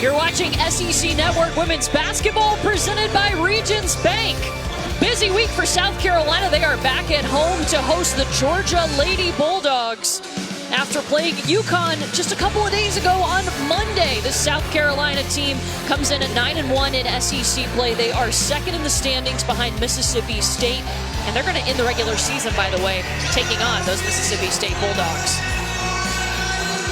You're watching SEC Network Women's Basketball presented by Regions Bank. Busy week for South Carolina. They are back at home to host the Georgia Lady Bulldogs. After playing UConn just a couple of days ago on Monday, the South Carolina team comes in at 9-1 in SEC play. They are second in the standings behind Mississippi State, and they're going to end the regular season, by the way, taking on those Mississippi State Bulldogs.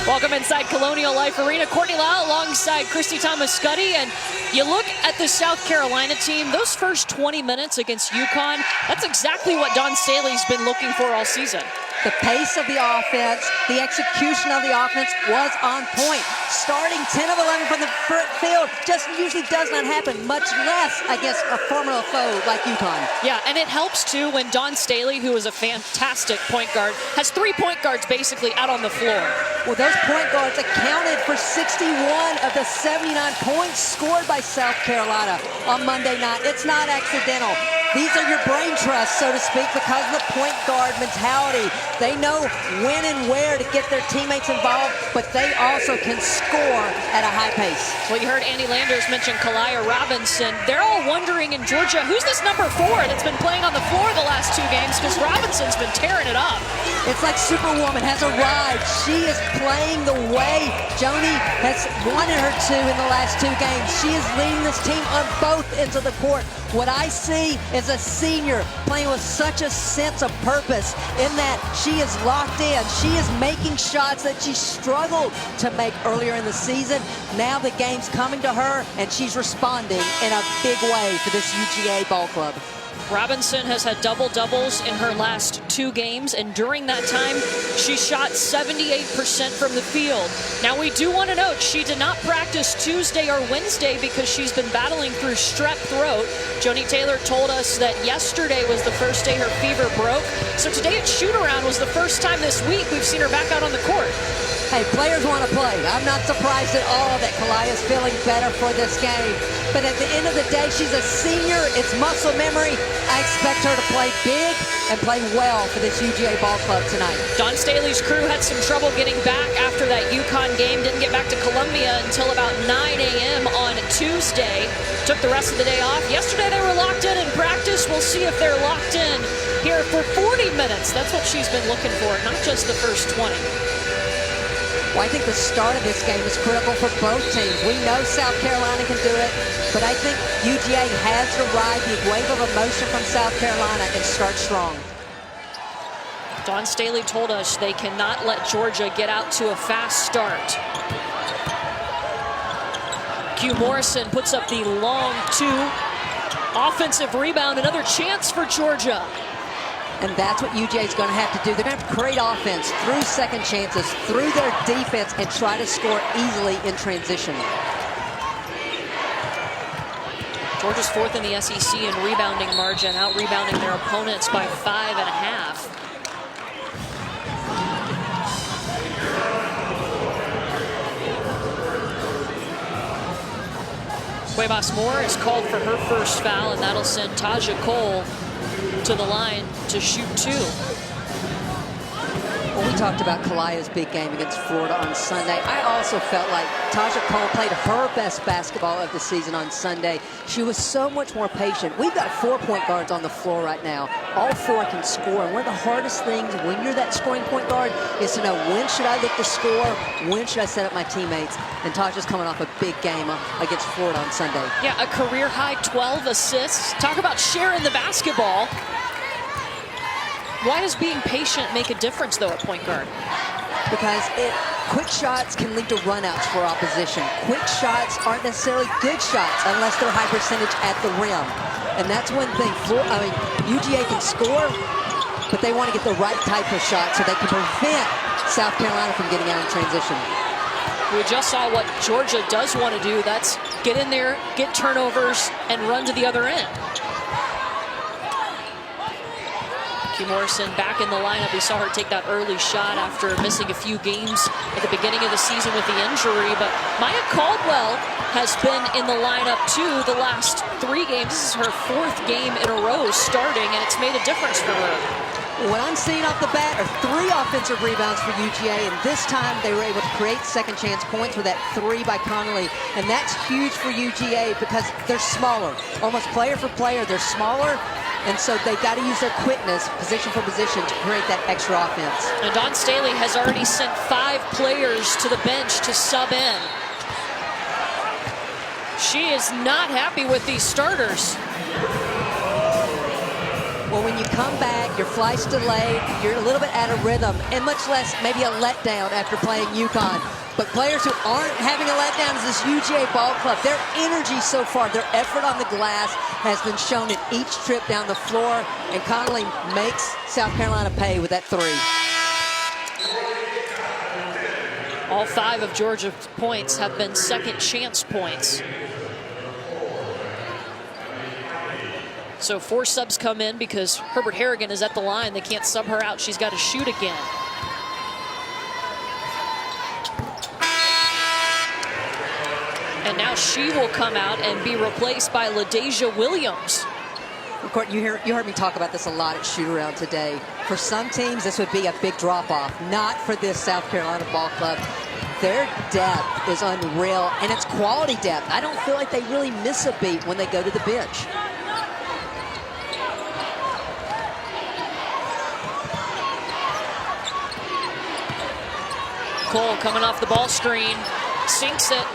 Welcome inside Colonial Life Arena. Courtney Lau alongside Christy Thomas-Scuddy. And you look at the South Carolina team, those first 20 minutes against UConn, that's exactly what Dawn Staley's been looking for all season. The pace of the offense, the execution of the offense was on point. Starting 10 of 11 from the field just usually does not happen, much less against a formidable foe like UConn. Yeah, and it helps too when Dawn Staley, who is a fantastic point guard, has 3 point guards basically out on the floor. Well, those point guards accounted for 61 of the 79 points scored by South Carolina on Monday night. It's not accidental. These are your brain trusts, so to speak, because of the point guard mentality. They know when and where to get their teammates involved, but they also can score at a high pace. Well, you heard Andy Landers mention Kaliyah Robinson. They're all wondering in Georgia, who's this number 4 that's been playing on the floor the last 2 games, because Robinson's been tearing it up. It's like Superwoman has arrived. She is playing the way Joni has wanted her to in the last 2 games. She is leading this team on both ends of the court. What I see is a senior playing with such a sense of purpose in that she is locked in. She is making shots that she struggled to make earlier in the season. Now the game's coming to her, and she's responding in a big way for this UGA ball club. Robinson has had double-doubles in her last 2 games, and during that time, she shot 78% from the field. Now, we do want to note she did not practice Tuesday or Wednesday because she's been battling through strep throat. Joni Taylor told us that yesterday was the first day her fever broke. So today at shoot-around was the first time this week we've seen her back out on the court. Hey, players want to play. I'm not surprised at all that Kaliyah is feeling better for this game. But at the end of the day, she's a senior. It's muscle memory. I expect her to play big and play well for this UGA ball club tonight. Dawn Staley's crew had some trouble getting back after that UConn game. Didn't get back to Columbia until about 9 a.m. on Tuesday. Took the rest of the day off. Yesterday they were locked in practice. We'll see if they're locked in here for 40 minutes. That's what she's been looking for, not just the first 20. Well, I think the start of this game is critical for both teams. We know South Carolina can do it, but I think UGA has to ride the wave of emotion from South Carolina and start strong. Dawn Staley told us they cannot let Georgia get out to a fast start. Q Morrison puts up the long 2. Offensive rebound, another chance for Georgia. And that's what UGA is going to have to do. They're going to have to create offense through second chances, through their defense, and try to score easily in transition. Georgia's 4th in the SEC in rebounding margin, out-rebounding their opponents by 5.5. Cuevas Moore is called for her first foul, and that'll send Taja Cole to the line to shoot 2. Well, we talked about Kaliyah's big game against Florida on Sunday. I also felt like Taja Cole played her best basketball of the season on Sunday. She was so much more patient. We've got 4 point guards on the floor right now. All 4 can score. And one of the hardest things when you're that scoring point guard is to know when should I look to score, when should I set up my teammates. And Taja's coming off a big game against Florida on Sunday. Yeah, a career-high 12 assists. Talk about sharing the basketball. Why does being patient make a difference, though, at point guard? Because quick shots can lead to runouts for opposition. Quick shots aren't necessarily good shots unless they're high percentage at the rim. And that's one thing. UGA can score, but they want to get the right type of shot so they can prevent South Carolina from getting out in transition. We just saw what Georgia does want to do. That's get in there, get turnovers, and run to the other end. Q Morrison back in the lineup. We saw her take that early shot after missing a few games at the beginning of the season with the injury. But Maya Caldwell has been in the lineup too the last 3 games. This is her 4th game in a row starting, and it's made a difference for her. What I'm seeing off the bat are 3 offensive rebounds for UGA, and this time they were able to create second chance points with that 3 by Connolly, and that's huge for UGA because they're smaller. Almost player for player, they're smaller, and so they've got to use their quickness, position for position, to create that extra offense. And Dawn Staley has already sent 5 players to the bench to sub in. She is not happy with these starters. Well, when you come back, your flight's delayed, you're a little bit out of rhythm, and much less maybe a letdown after playing UConn. But players who aren't having a letdown is this UGA ball club. Their energy so far, their effort on the glass has been shown in each trip down the floor, and Connolly makes South Carolina pay with that 3. All 5 of Georgia's points have been second chance points. So 4 subs come in because Herbert Harrigan is at the line. They can't sub her out. She's got to shoot again. And now she will come out and be replaced by LaDasia Williams. Courtney, you heard me talk about this a lot at shoot-around today. For some teams, this would be a big drop-off. Not for this South Carolina ball club. Their depth is unreal, and it's quality depth. I don't feel like they really miss a beat when they go to the bench. Cole coming off the ball screen, sinks it.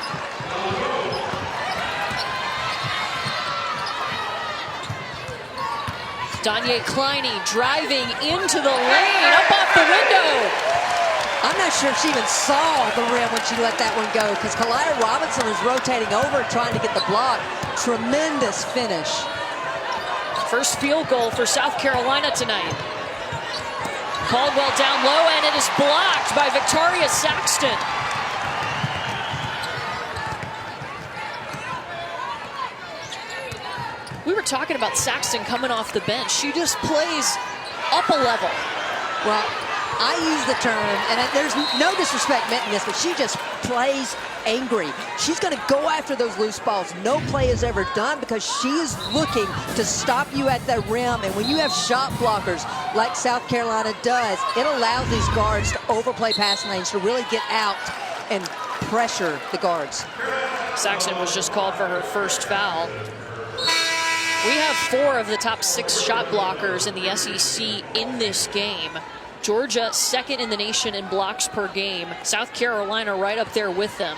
Danye Kleine driving into the lane, up off the window. I'm not sure if she even saw the rim when she let that one go, because Kaliyah Robinson was rotating over trying to get the block. Tremendous finish. First field goal for South Carolina tonight. Caldwell down low, and it is blocked by Victoria Saxton. We were talking about Saxton coming off the bench. She just plays up a level. Well, I use the term, and there's no disrespect meant in this, but she just plays angry. She's going to go after those loose balls. No play is ever done because she is looking to stop you at the rim. And when you have shot blockers like South Carolina does, it allows these guards to overplay passing lanes, to really get out and pressure the guards. Saxton was just called for her first foul. We have 4 of the top 6 shot blockers in the SEC in this game. Georgia second in the nation in blocks per game. South Carolina right up there with them.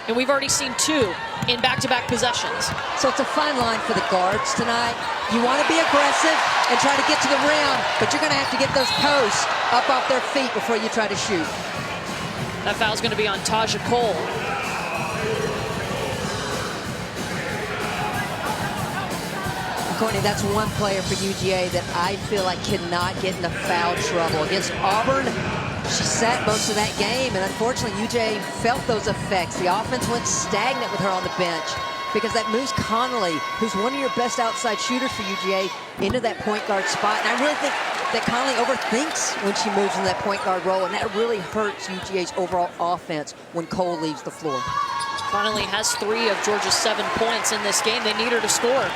And we've already seen 2 in back-to-back possessions. So it's a fine line for the guards tonight. You want to be aggressive and try to get to the rim, but you're going to have to get those posts up off their feet before you try to shoot. That foul's going to be on Taja Cole. Courtney, that's one player for UGA that I feel like cannot get into foul trouble. Against Auburn, she sat most of that game, and unfortunately, UGA felt those effects. The offense went stagnant with her on the bench because that moves Connolly, who's one of your best outside shooters for UGA, into that point guard spot. And I really think that Connolly overthinks when she moves in that point guard role, and that really hurts UGA's overall offense when Cole leaves the floor. Connolly has 3 of Georgia's 7 points in this game. They need her to score.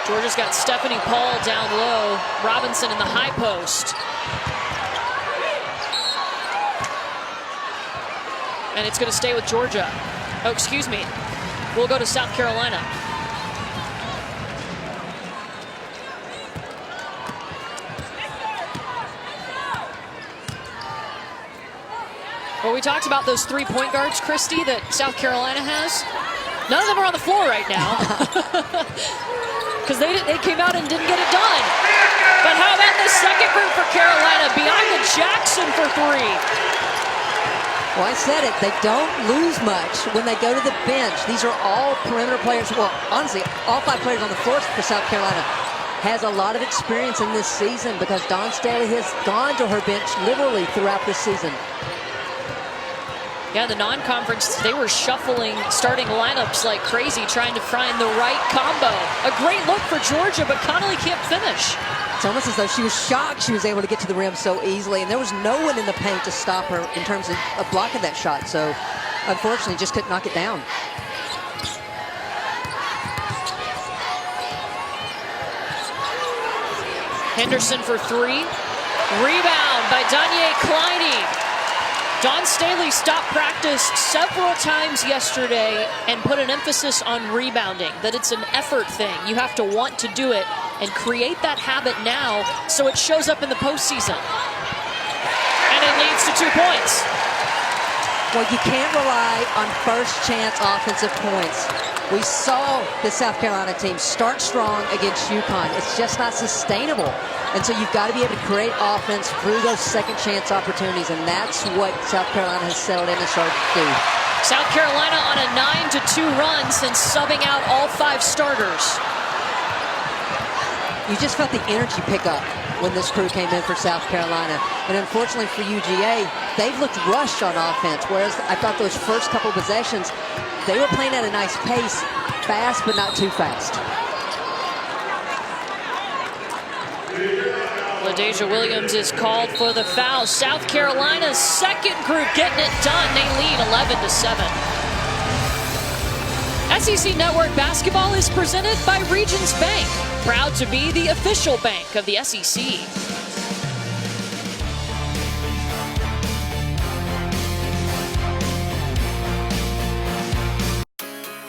Georgia's got Stephanie Paul down low, Robinson in the high post. And it's going to stay with Georgia. Oh, excuse me. We'll go to South Carolina. Well, we talked about those 3 point guards, Christy, that South Carolina has. None of them are on the floor right now. Because they came out and didn't get it done. But how about the second group for Carolina? Bianca Jackson for 3. Well, I said it. They don't lose much when they go to the bench. These are all perimeter players. Well, honestly, all 5 players on the floor for South Carolina has a lot of experience in this season because Dawn Staley has gone to her bench literally throughout this season. Yeah, the non-conference, they were shuffling starting lineups like crazy, trying to find the right combo. A great look for Georgia, but Connolly can't finish. It's almost as though she was shocked she was able to get to the rim so easily, and there was no one in the paint to stop her in terms of blocking that shot. So unfortunately, just couldn't knock it down. Henderson for three. Rebound by Danye Kleine. Dawn Staley stopped practice several times yesterday and put an emphasis on rebounding, that it's an effort thing. You have to want to do it and create that habit now so it shows up in the postseason. And it leads to 2 points. Well, you can't rely on first chance offensive points. We saw the South Carolina team start strong against UConn. It's just not sustainable. And so you've got to be able to create offense through those second chance opportunities, and that's what South Carolina has settled in and started to do. South Carolina on a 9-2 run since subbing out all 5 starters. You just felt the energy pick up when this crew came in for South Carolina. And unfortunately for UGA, they've looked rushed on offense, whereas I thought those first couple possessions, they were playing at a nice pace, fast but not too fast. LaDasia Williams is called for the foul. South Carolina's second group getting it done. They lead 11-7. SEC Network Basketball is presented by Regions Bank, proud to be the official bank of the SEC.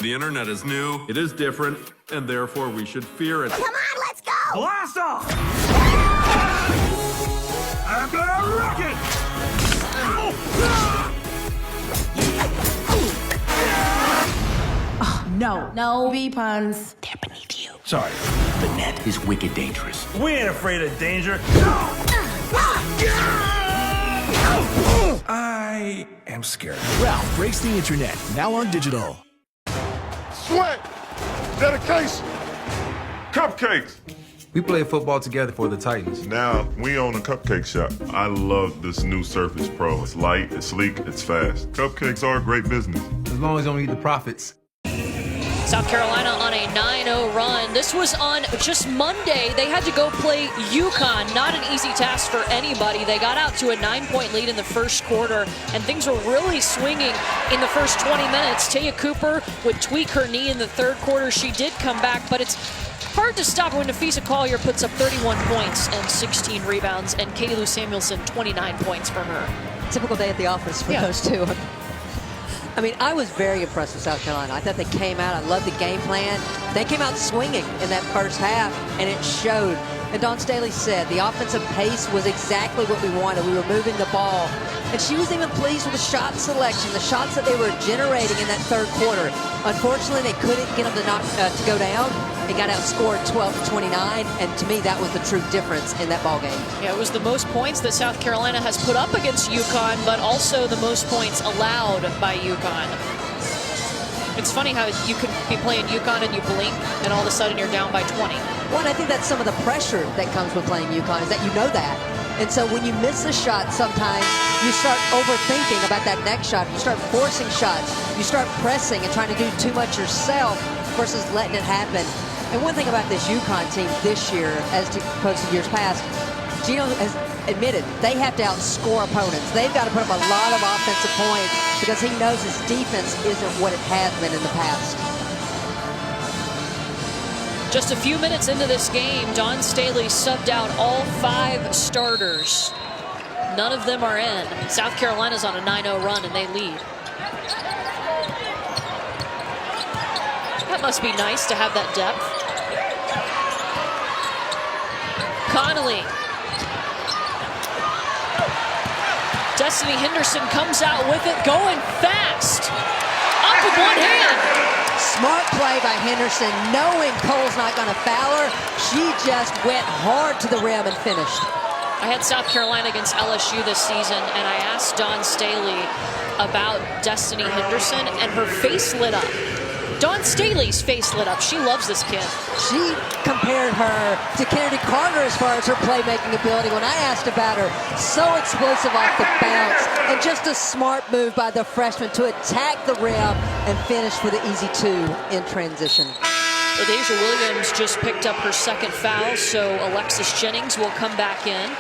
The internet is new, it is different, and therefore we should fear it. Come on, let's go! Blast off! I'm gonna rock it! Oh, no V-puns. They're beneath you. Sorry. The net is wicked dangerous. We ain't afraid of danger. I am scared. Ralph breaks the internet, now on digital. Sweat, dedication, cupcakes. We play football together for the Titans. Now we own a cupcake shop. I love this new Surface Pro. It's light, it's sleek, it's fast. Cupcakes are a great business. As long as you don't eat the profits. South Carolina on a 9-0 run. This was on just Monday. They had to go play UConn. Not an easy task for anybody. They got out to a 9-point lead in the first quarter, and things were really swinging in the first 20 minutes. Taya Cooper would tweak her knee in the third quarter. She did come back, but it's hard to stop when Nafisa Collier puts up 31 points and 16 rebounds, and Katie Lou Samuelson, 29 points for her. Typical day at the office for those two. I mean, I was very impressed with South Carolina. I thought they came out. I loved the game plan. They came out swinging in that first half, and it showed. And Dawn Staley said the offensive pace was exactly what we wanted. We were moving the ball. And she was even pleased with the shot selection, the shots that they were generating in that third quarter. Unfortunately, they couldn't get them to go down. They got outscored 12-29, and to me, that was the true difference in that ball game. Yeah, it was the most points that South Carolina has put up against UConn, but also the most points allowed by UConn. It's funny how you can be playing UConn and you blink, and all of a sudden you're down by 20. Well, and I think that's some of the pressure that comes with playing UConn, is that you know that. And so when you miss a shot, sometimes you start overthinking about that next shot. You start forcing shots. You start pressing and trying to do too much yourself versus letting it happen. And one thing about this UConn team this year, as opposed to years past, Gino has admitted they have to outscore opponents. They've got to put up a lot of offensive points because he knows his defense isn't what it has been in the past. Just a few minutes into this game, Dawn Staley subbed out all 5 starters. None of them are in. South Carolina's on a 9-0 run, and they lead. That must be nice to have that depth. Connolly. Destiny Henderson comes out with it, going fast. Up with one hand. Smart play by Henderson, knowing Cole's not going to foul her. She just went hard to the rim and finished. I had South Carolina against LSU this season, and I asked Dawn Staley about Destiny Henderson, and her face lit up. Dawn Staley's face lit up. She loves this kid. She compared her to Kennedy Carter as far as her playmaking ability. When I asked about her, so explosive off the bounce, and just a smart move by the freshman to attack the rim and finish for the easy 2 in transition. LaDasia Williams just picked up her second foul, so Alexis Jennings will come back in.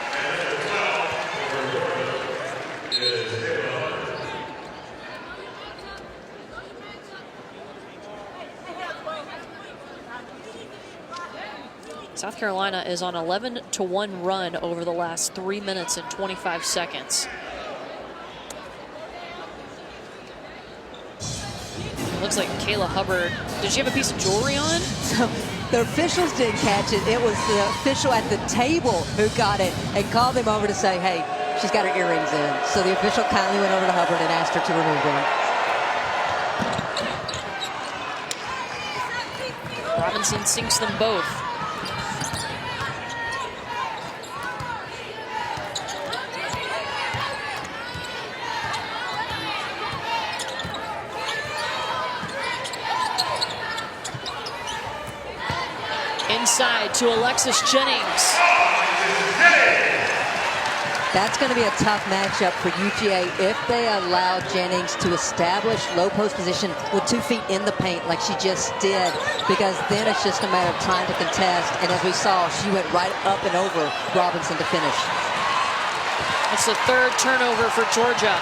South Carolina is on 11-1 run over the last 3 minutes and 25 seconds. It looks like Kayla Hubbard. Did she have a piece of jewelry on? So the officials didn't catch it. It was the official at the table who got it and called them over to say, hey, she's got her earrings in. So the official kindly went over to Hubbard and asked her to remove them. Robinson sinks them both. Inside to Alexis Jennings. That's going to be a tough matchup for UGA if they allow Jennings to establish low post position with 2 feet in the paint like she just did, because then it's just a matter of trying to contest. And as we saw, she went right up and over Robinson to finish. That's the 3rd turnover for Georgia.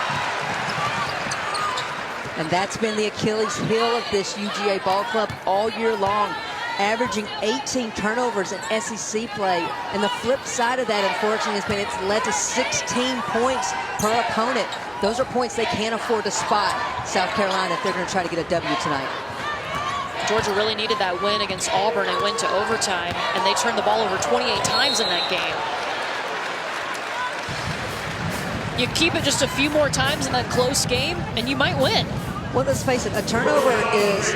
And that's been the Achilles heel of this UGA ball club all year long, averaging 18 turnovers in SEC play. And the flip side of that, unfortunately, has been it's led to 16 points per opponent. Those are points they can't afford to spot South Carolina if they're going to try to get a W tonight. Georgia really needed that win against Auburn and went to overtime, and they turned the ball over 28 times in that game. You keep it just a few more times in that close game, and you might win. Well, let's face it, a turnover is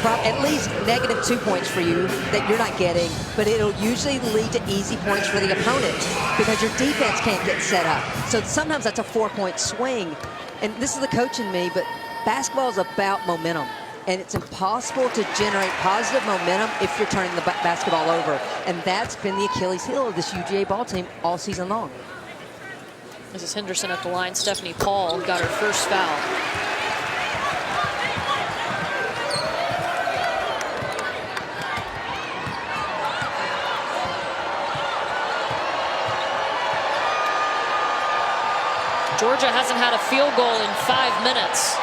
at least -2 points for you that you're not getting, but it'll usually lead to easy points for the opponent because your defense can't get set up. So sometimes that's a 4-point swing. And this is the coach in me, but basketball is about momentum. And it's impossible to generate positive momentum if you're turning the basketball over. And that's been the Achilles heel of this UGA ball team all season long. This is Henderson at the line. Stephanie Paul got her first foul. Georgia hasn't had a field goal in 5 minutes.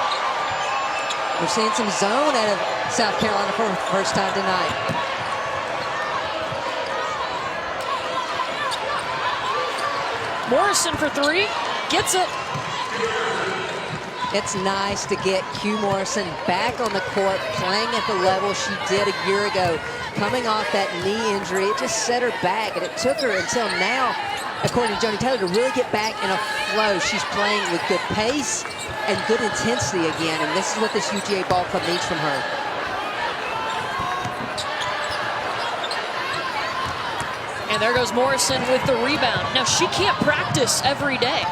We're seeing some zone out of South Carolina for the first time tonight. Morrison for 3, gets it. It's nice to get Q Morrison back on the court, playing at the level she did a year ago. Coming off that knee injury, it just set her back, and it took her until now, according to Joni Taylor, to really get back in a flow. She's playing with good pace and good intensity again, and this is what this UGA ball club needs from her. And there goes Morrison with the rebound. Now, she can't practice every day.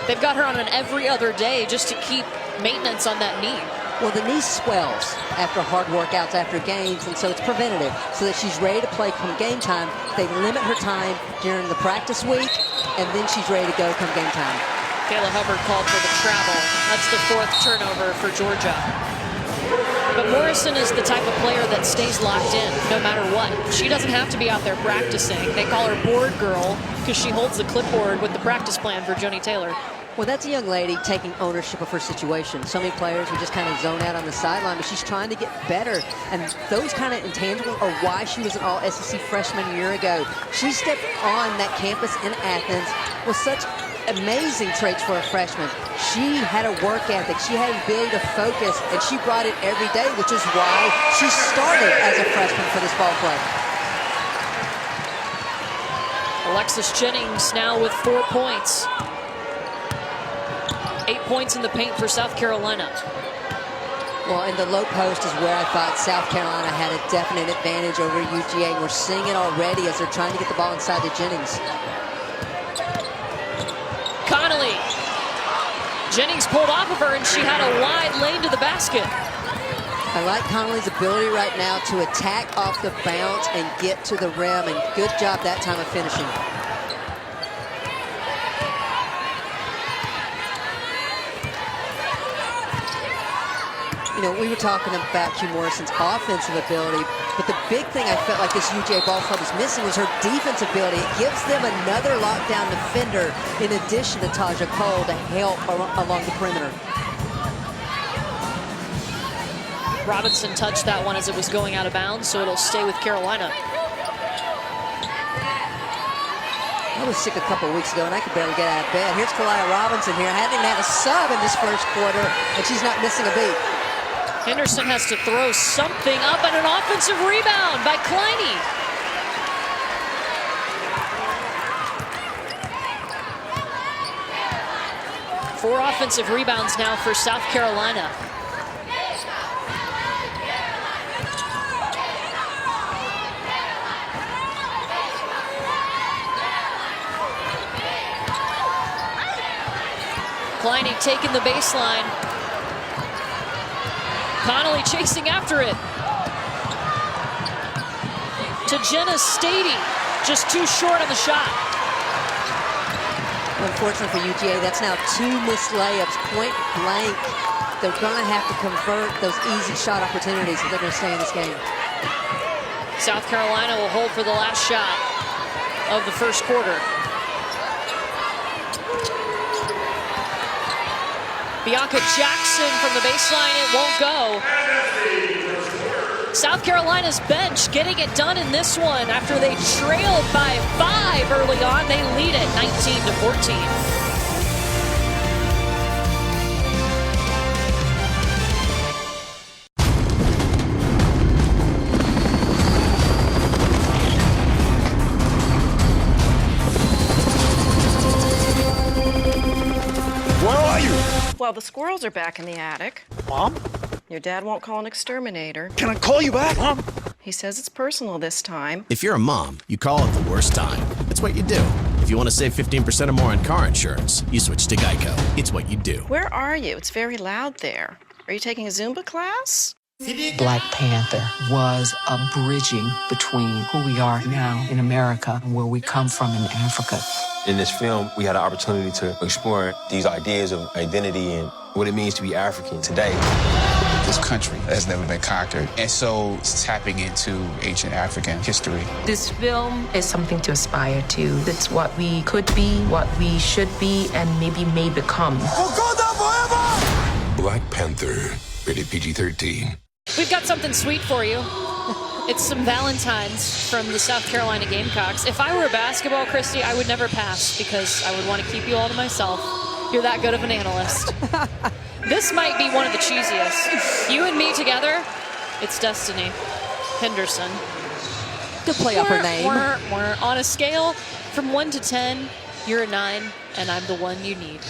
They've got her on an every other day just to keep maintenance on that knee. Well, the knee swells after hard workouts, after games, and so it's preventative so that she's ready to play come game time. They limit her time during the practice week, and then she's ready to go come game time. Kayla Hubbard called for the travel. That's the 4th turnover for Georgia. But Morrison is the type of player that stays locked in no matter what. She doesn't have to be out there practicing. They call her board girl because she holds the clipboard with the practice plan for Joni Taylor. Well, that's a young lady taking ownership of her situation. So many players would just kind of zone out on the sideline, but she's trying to get better. And those kind of intangibles are why she was an all-SEC freshman a year ago. She stepped on that campus in Athens with such amazing traits for a freshman. She had a work ethic. She had an ability to focus, and she brought it every day, which is why she started as a freshman for this ball club. Alexis Jennings now with 4 points. 8 points in the paint for South Carolina. Well, in the low post is where I thought South Carolina had a definite advantage over UGA. And we're seeing it already as they're trying to get the ball inside to Jennings. Connolly. Jennings pulled off of her, and she had a wide lane to the basket. I like Connolly's ability right now to attack off the bounce and get to the rim, and good job that time of finishing. You know, we were talking about Q Morrison's offensive ability, but the big thing I felt like this UGA ball club was missing was her defensive ability. It gives them another lockdown defender in addition to Taja Cole to help along the perimeter. Robinson touched that one as it was going out of bounds, so it'll stay with Carolina. I was sick a couple of weeks ago, and I could barely get out of bed. Here's Kalia Robinson here. Hadn't even had a sub in this first quarter, and she's not missing a beat. Henderson has to throw something up, and an offensive rebound by Kleine. Four offensive rebounds now for South Carolina. Kleine taking the baseline. Connolly chasing after it. To Jenna Stady, just too short on the shot. Unfortunately for UGA, that's now 2 missed layups, point blank. They're going to have to convert those easy shot opportunities if they're going to stay in this game. South Carolina will hold for the last shot of the first quarter. Bianca Jackson from the baseline, it won't go. South Carolina's bench getting it done in this one after they trailed by 5 early on. They lead it 19-14. Well, the squirrels are back in the attic. Mom? Your dad won't call an exterminator. Can I call you back, Mom? He says it's personal this time. If you're a mom, you call at the worst time. That's what you do. If you want to save 15% or more on car insurance, you switch to Geico. It's what you do. Where are you? It's very loud there. Are you taking a Zumba class? Black Panther was a bridging between who we are now in America and where we come from in Africa. In this film, we had an opportunity to explore these ideas of identity and what it means to be African today. This country has never been conquered, and so it's tapping into ancient African history. This film is something to aspire to. It's what we could be, what we should be, and maybe may become. Black Panther, rated PG-13. We've got something sweet for you. It's some Valentines from the South Carolina Gamecocks. If I were a basketball, Christy, I would never pass because I would want to keep you all to myself. You're that good of an analyst. This might be one of the cheesiest. You and me together, it's Destiny Henderson. Good play up her name. On a scale from 1 to 10, you're a 9, and I'm the one you need.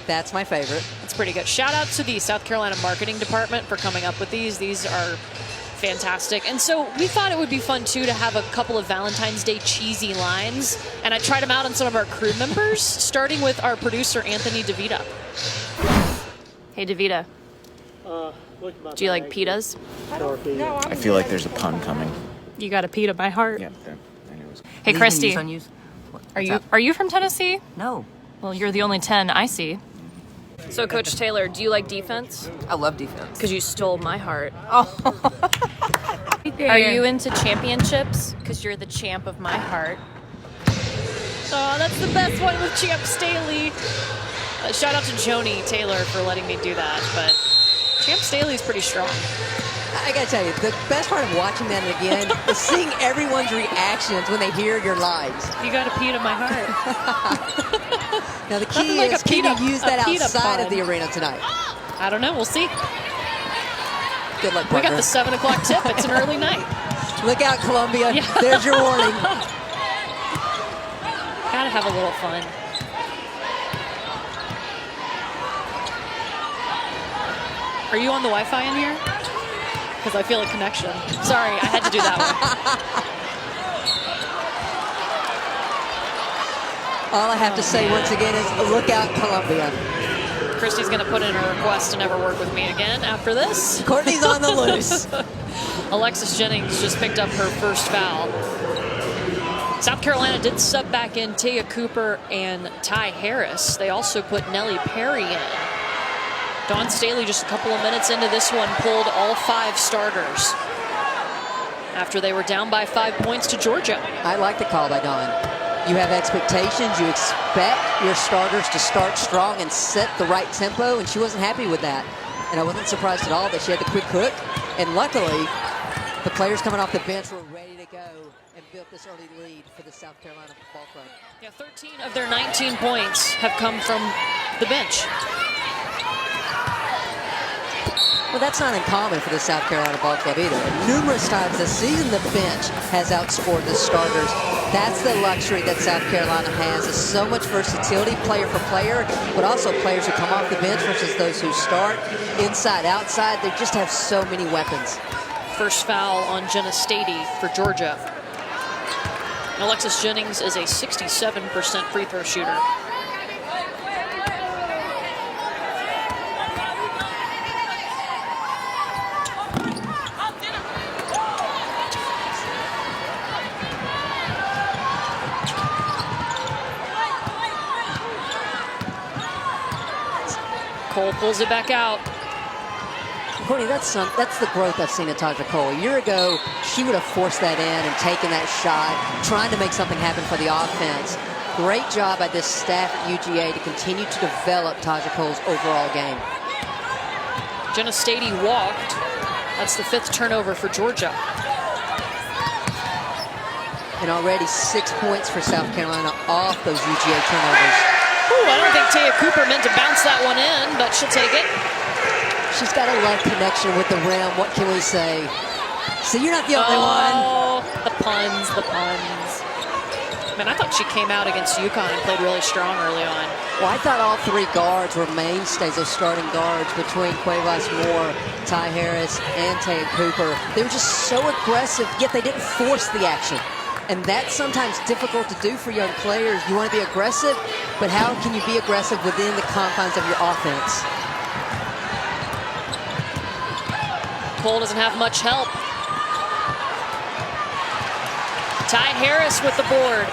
That's my favorite. That's pretty good. Shout out to the South Carolina marketing department for coming up with these. These are fantastic. And so we thought it would be fun, too, to have a couple of Valentine's Day cheesy lines. And I tried them out on some of our crew members, starting with our producer, Anthony DeVita. Hey, DeVita. Do you like pitas? I feel like there's a pun coming. You got a pita by heart. Yeah, Hey, Christy. Are you from Tennessee? No. Well, you're the only 10 I see. So, Coach Taylor, do you like defense? I love defense. Because you stole my heart. Oh. Are you into championships? Because you're the champ of my heart. Oh, that's the best one with Champ Staley. Shout out to Joni Taylor for letting me do that, but Champ Staley's pretty strong. I gotta tell you, the best part of watching that again is seeing everyone's reactions when they hear your lines. You got a pita my heart. Now the key is, can you use that outside of the arena tonight? I don't know. We'll see. Good luck, partner. We got the 7 o'clock tip. It's an early night. Look out, Columbia. Yeah. There's your warning. Gotta have a little fun. Are you on the Wi-Fi in here? Because I feel a connection. Sorry, I had to do that one. All I have to say once again is look out, Columbia. Christy's going to put in a request to never work with me again after this. Courtney's on the loose. Alexis Jennings just picked up her first foul. South Carolina did sub back in Taya Cooper and Ty Harris. They also put Nellie Perry in. Dawn Staley, just a couple of minutes into this one, pulled all 5 starters after they were down by 5 points to Georgia. I like the call by Dawn. You have expectations. You expect your starters to start strong and set the right tempo, and she wasn't happy with that. And I wasn't surprised at all that she had the quick hook. And luckily, the players coming off the bench were ready to go and built this early lead for the South Carolina Ball Club. Yeah, 13 of their 19 points have come from the bench. Well, that's not uncommon for the South Carolina Ball Club either. Numerous times this season, the bench has outscored the starters. That's the luxury that South Carolina has, is so much versatility, player for player, but also players who come off the bench versus those who start. Inside, outside, they just have so many weapons. First foul on Jenna Stady for Georgia. And Alexis Jennings is a 67% free throw shooter. Cole pulls it back out. Courtney, that's the growth I've seen in Taja Cole. A year ago, she would have forced that in and taken that shot, trying to make something happen for the offense. Great job by this staff at UGA to continue to develop Taja Cole's overall game. Jenna Stady walked. That's the 5th turnover for Georgia. And already 6 points for South Carolina off those UGA turnovers. Ooh, I don't think Taya Cooper meant to bounce that one in, but she'll take it. She's got a love connection with the rim. What can we say? So you're not the only one. Oh, the puns, the puns. Man, I thought she came out against UConn and played really strong early on. Well, I thought all 3 guards were mainstays of starting guards between Cuevas Moore, Ty Harris, and Taya Cooper. They were just so aggressive, yet they didn't force the action. And that's sometimes difficult to do for young players. You want to be aggressive, but how can you be aggressive within the confines of your offense? Cole doesn't have much help. Ty Harris with the board.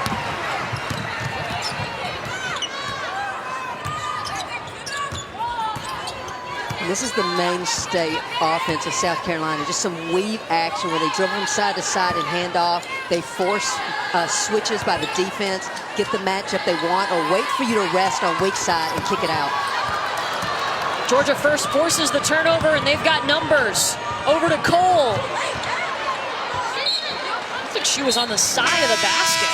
And this is the mainstay offense of South Carolina. Just some weave action where they dribble from side to side and hand off. They force switches by the defense, get the matchup they want, or wait for you to rest on weak side and kick it out. Georgia first forces the turnover, and they've got numbers. Over to Cole. Looks like she was on the side of the basket.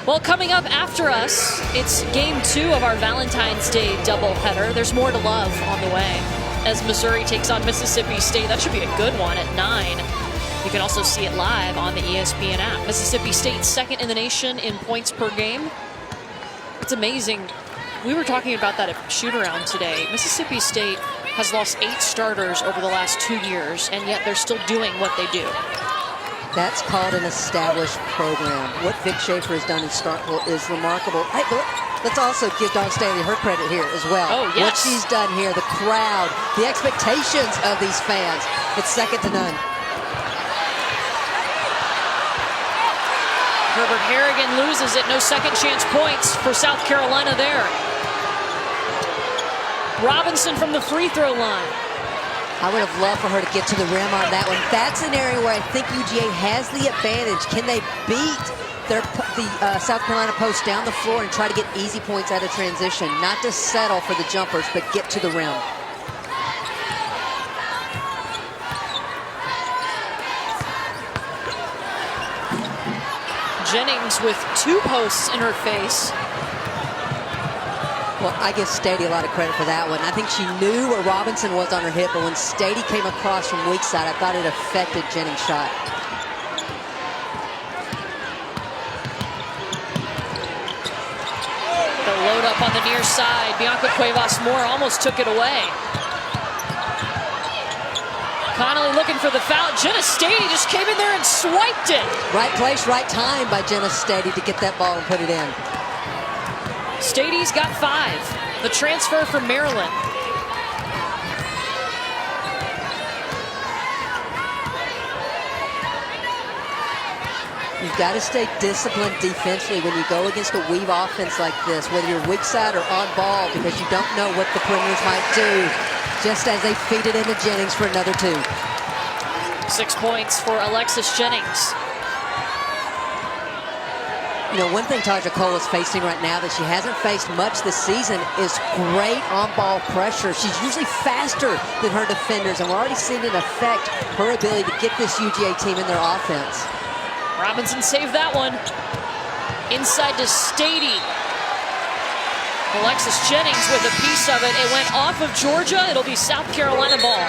Well, coming up after us, it's game 2 of our Valentine's Day doubleheader. There's more to love on the way as Missouri takes on Mississippi State. That should be a good one at 9. You can also see it live on the ESPN app. Mississippi State 2nd in the nation in points per game. It's amazing. We were talking about that at shoot-around today. Mississippi State has lost 8 starters over the last 2 years, and yet they're still doing what they do. That's called an established program. What Vic Schaefer has done in Starkville is remarkable. Hey, let's also give Dawn Staley her credit here as well. Oh, yes. What she's done here, the crowd, the expectations of these fans, it's second to none. Herbert Harrigan loses it. No second chance points for South Carolina there. Robinson from the free throw line. I would have loved for her to get to the rim on that one. That's an area where I think UGA has the advantage. Can they beat the South Carolina post down the floor and try to get easy points out of transition? Not to settle for the jumpers, but get to the rim. Jennings with 2 posts in her face. Well, I give Stady a lot of credit for that one. I think she knew where Robinson was on her hip, but when Stady came across from weak side, I thought it affected Jennings' shot. The load up on the near side. Bianca Cuevas Moore almost took it away. Connolly looking for the foul. Jenna Stady just came in there and swiped it. Right place, right time by Jenna Stady to get that ball and put it in. Stady's got 5. The transfer from Maryland. You've got to stay disciplined defensively when you go against a weave offense like this, whether you're weak side or on ball, because you don't know what the perimeters might do, just as they feed it into Jennings for another 2. 6 points for Alexis Jennings. You know, one thing Taja Cole is facing right now that she hasn't faced much this season is great on-ball pressure. She's usually faster than her defenders, and we're already seeing it affect her ability to get this UGA team in their offense. Robinson saved that one. Inside to Stady. Alexis Jennings with a piece of it. It went off of Georgia. It'll be South Carolina ball.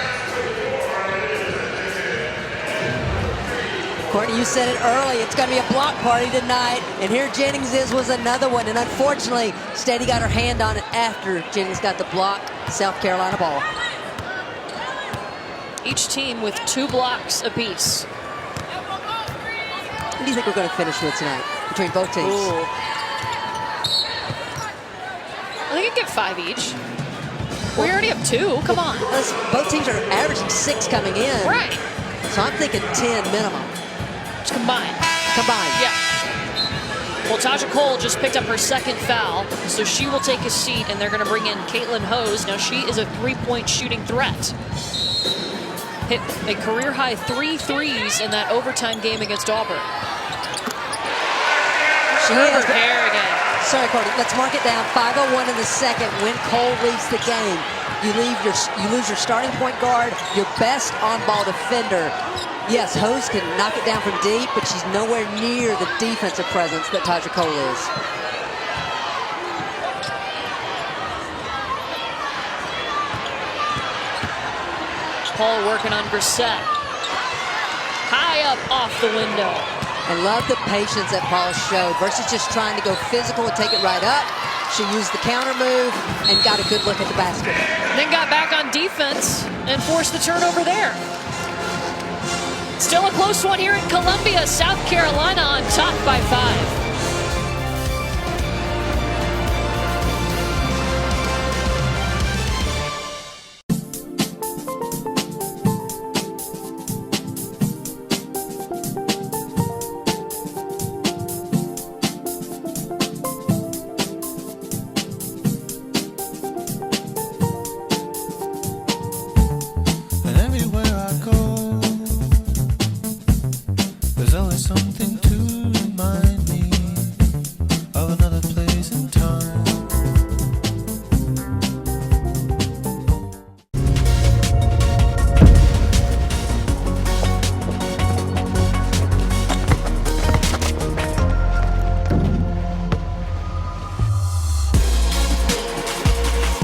Courtney, you said it early. It's going to be a block party tonight. And here Jennings was another one. And unfortunately, Stady got her hand on it after Jennings got the block. South Carolina ball. Each team with 2 blocks apiece. What do you think we're going to finish with tonight between both teams? Ooh. I think I get 5 each. We already have 2. Come on. Both teams are averaging 6 coming in. Right. So I'm thinking 10 minimum. Just combined. Combined. Yeah. Well, Taja Cole just picked up her 2nd foul, so she will take a seat, and they're going to bring in Caitlin Hose. Now, she is a 3-point shooting threat. Hit a career-high 3 threes in that overtime game against Auburn. Herbert Hare again. Sorry, Courtney. Let's mark it down. 5:01 in the second. When Cole leads the game, you lose your starting point guard, your best on-ball defender. Yes, Hose can knock it down from deep, but she's nowhere near the defensive presence that Taja Cole is. Paul working on Brissett. High up off the window. I love the patience that Paul showed versus just trying to go physical and take it right up. She used the counter move and got a good look at the basket. Then got back on defense and forced the turnover there. Still a close one here in Columbia. South Carolina on top by 5.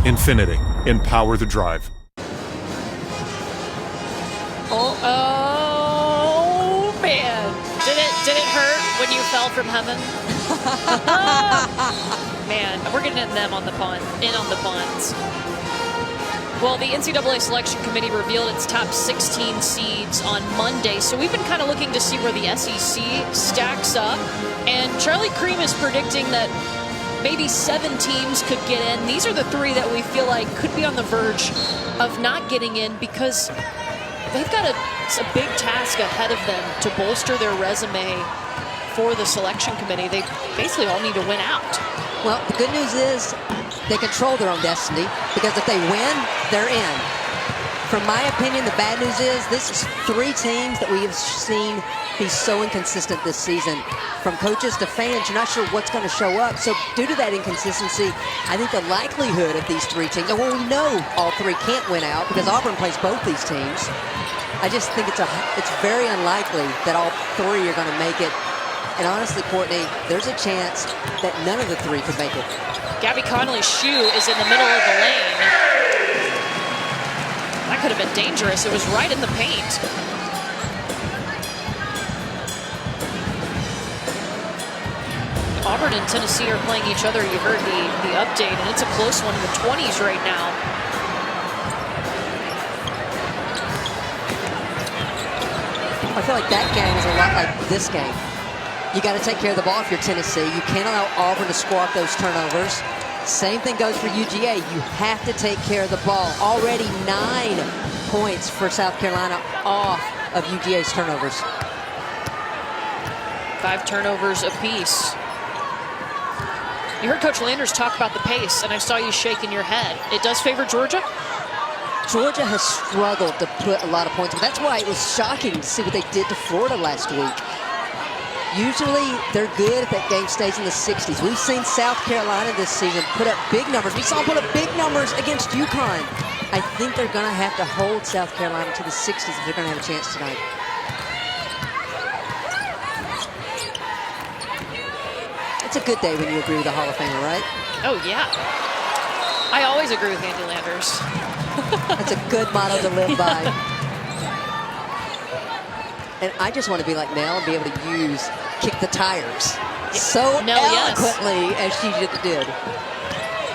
Infiniti. Empower the drive. Oh man. Did it hurt when you fell from heaven? Man, we're getting them on the pond, in on the ponds. Well, the NCAA Selection Committee revealed its top 16 seeds on Monday, so we've been kind of looking to see where the SEC stacks up. And Charlie Cream is predicting that maybe 7 teams could get in. These are the 3 that we feel like could be on the verge of not getting in because they've got a big task ahead of them to bolster their resume for the selection committee. They basically all need to win out. Well, the good news is they control their own destiny because if they win, they're in. From my opinion, the bad news is this is 3 teams that we have seen be so inconsistent this season. From coaches to fans, you're not sure what's going to show up. So due to that inconsistency, I think the likelihood of these 3 teams, and well, we know all 3 can't win out because Auburn plays both these teams. I just think it's very unlikely that all 3 are going to make it. And honestly, Courtney, there's a chance that none of the 3 could make it. Gabby Connolly's shoe is in the middle of the lane. That could have been dangerous. It was right in the paint. Auburn and Tennessee are playing each other. You heard the update, and it's a close one in the 20s right now. I feel like that game is a lot like this game. You got to take care of the ball if you're Tennessee. You can't allow Auburn to score off those turnovers. Same thing goes for UGA. You have to take care of the ball. Already 9 points for South Carolina off of UGA's turnovers. 5 turnovers apiece. You heard Coach Landers talk about the pace, and I saw you shaking your head. It does favor Georgia? Georgia has struggled to put a lot of points. That's why it was shocking to see what they did to Florida last week. Usually they're good if that game stays in the 60s. We've seen South Carolina this season put up big numbers. We saw them put up big numbers against UConn. I think they're going to have to hold South Carolina to the 60s if they're going to have a chance tonight. It's a good day when you agree with the Hall of Famer, right? Oh, yeah. I always agree with Andy Landers. That's a good motto to live by. And I just want to be like Nell and be able to use kick the tires so eloquently as she did.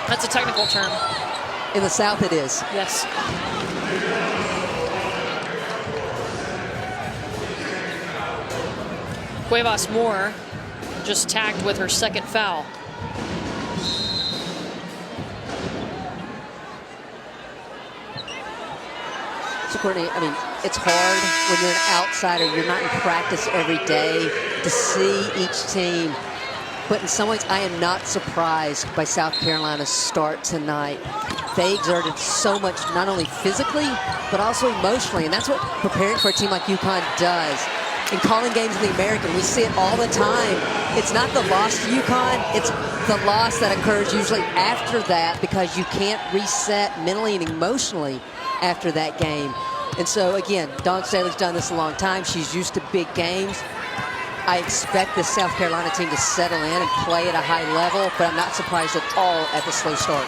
That's a technical term. In the South it is. Yes. Cuevas Moore just tagged with her second foul. So Courtney, I mean, it's hard when you're an outsider, you're not in practice every day, to see each team. But in some ways, I am not surprised by South Carolina's start tonight. They exerted so much, not only physically, but also emotionally. And that's what preparing for a team like UConn does. In calling games in the American, we see it all the time. It's not the loss to UConn, it's the loss that occurs usually after that, because you can't reset mentally and emotionally after that game. And so again, Dawn Staley's done this a long time. She's used to big games. I expect this South Carolina team to settle in and play at a high level, but I'm not surprised at all at the slow start.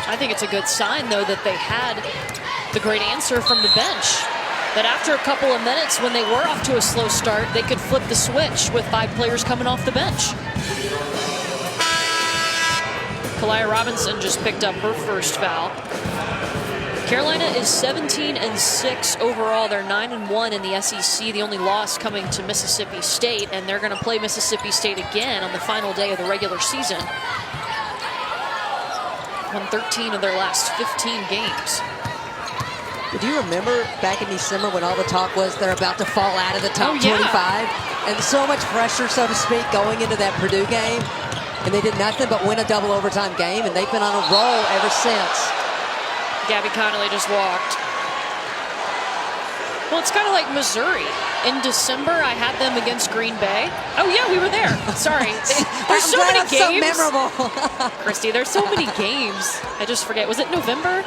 I think it's a good sign, though, that they had the great answer from the bench. That after a couple of minutes, when they were off to a slow start, they could flip the switch with 5 players coming off the bench. Kalia Robinson just picked up her first foul. Carolina is 17-6 overall. They're 9-1 in the SEC. The only loss coming to Mississippi State, and they're going to play Mississippi State again on the final day of the regular season. Won 13 of their last 15 games. Do you remember back in December when all the talk was they're about to fall out of the top 25? And so much pressure, so to speak, going into that Purdue game. And they did nothing but win a double overtime game, and they've been on a roll ever since. Gabby Connolly just walked. Well, it's kind of like Missouri. In December, I had them against Green Bay. Oh, yeah, we were there. Sorry. There's so many games. So memorable. Christy, there's so many games. I just forget. Was it November?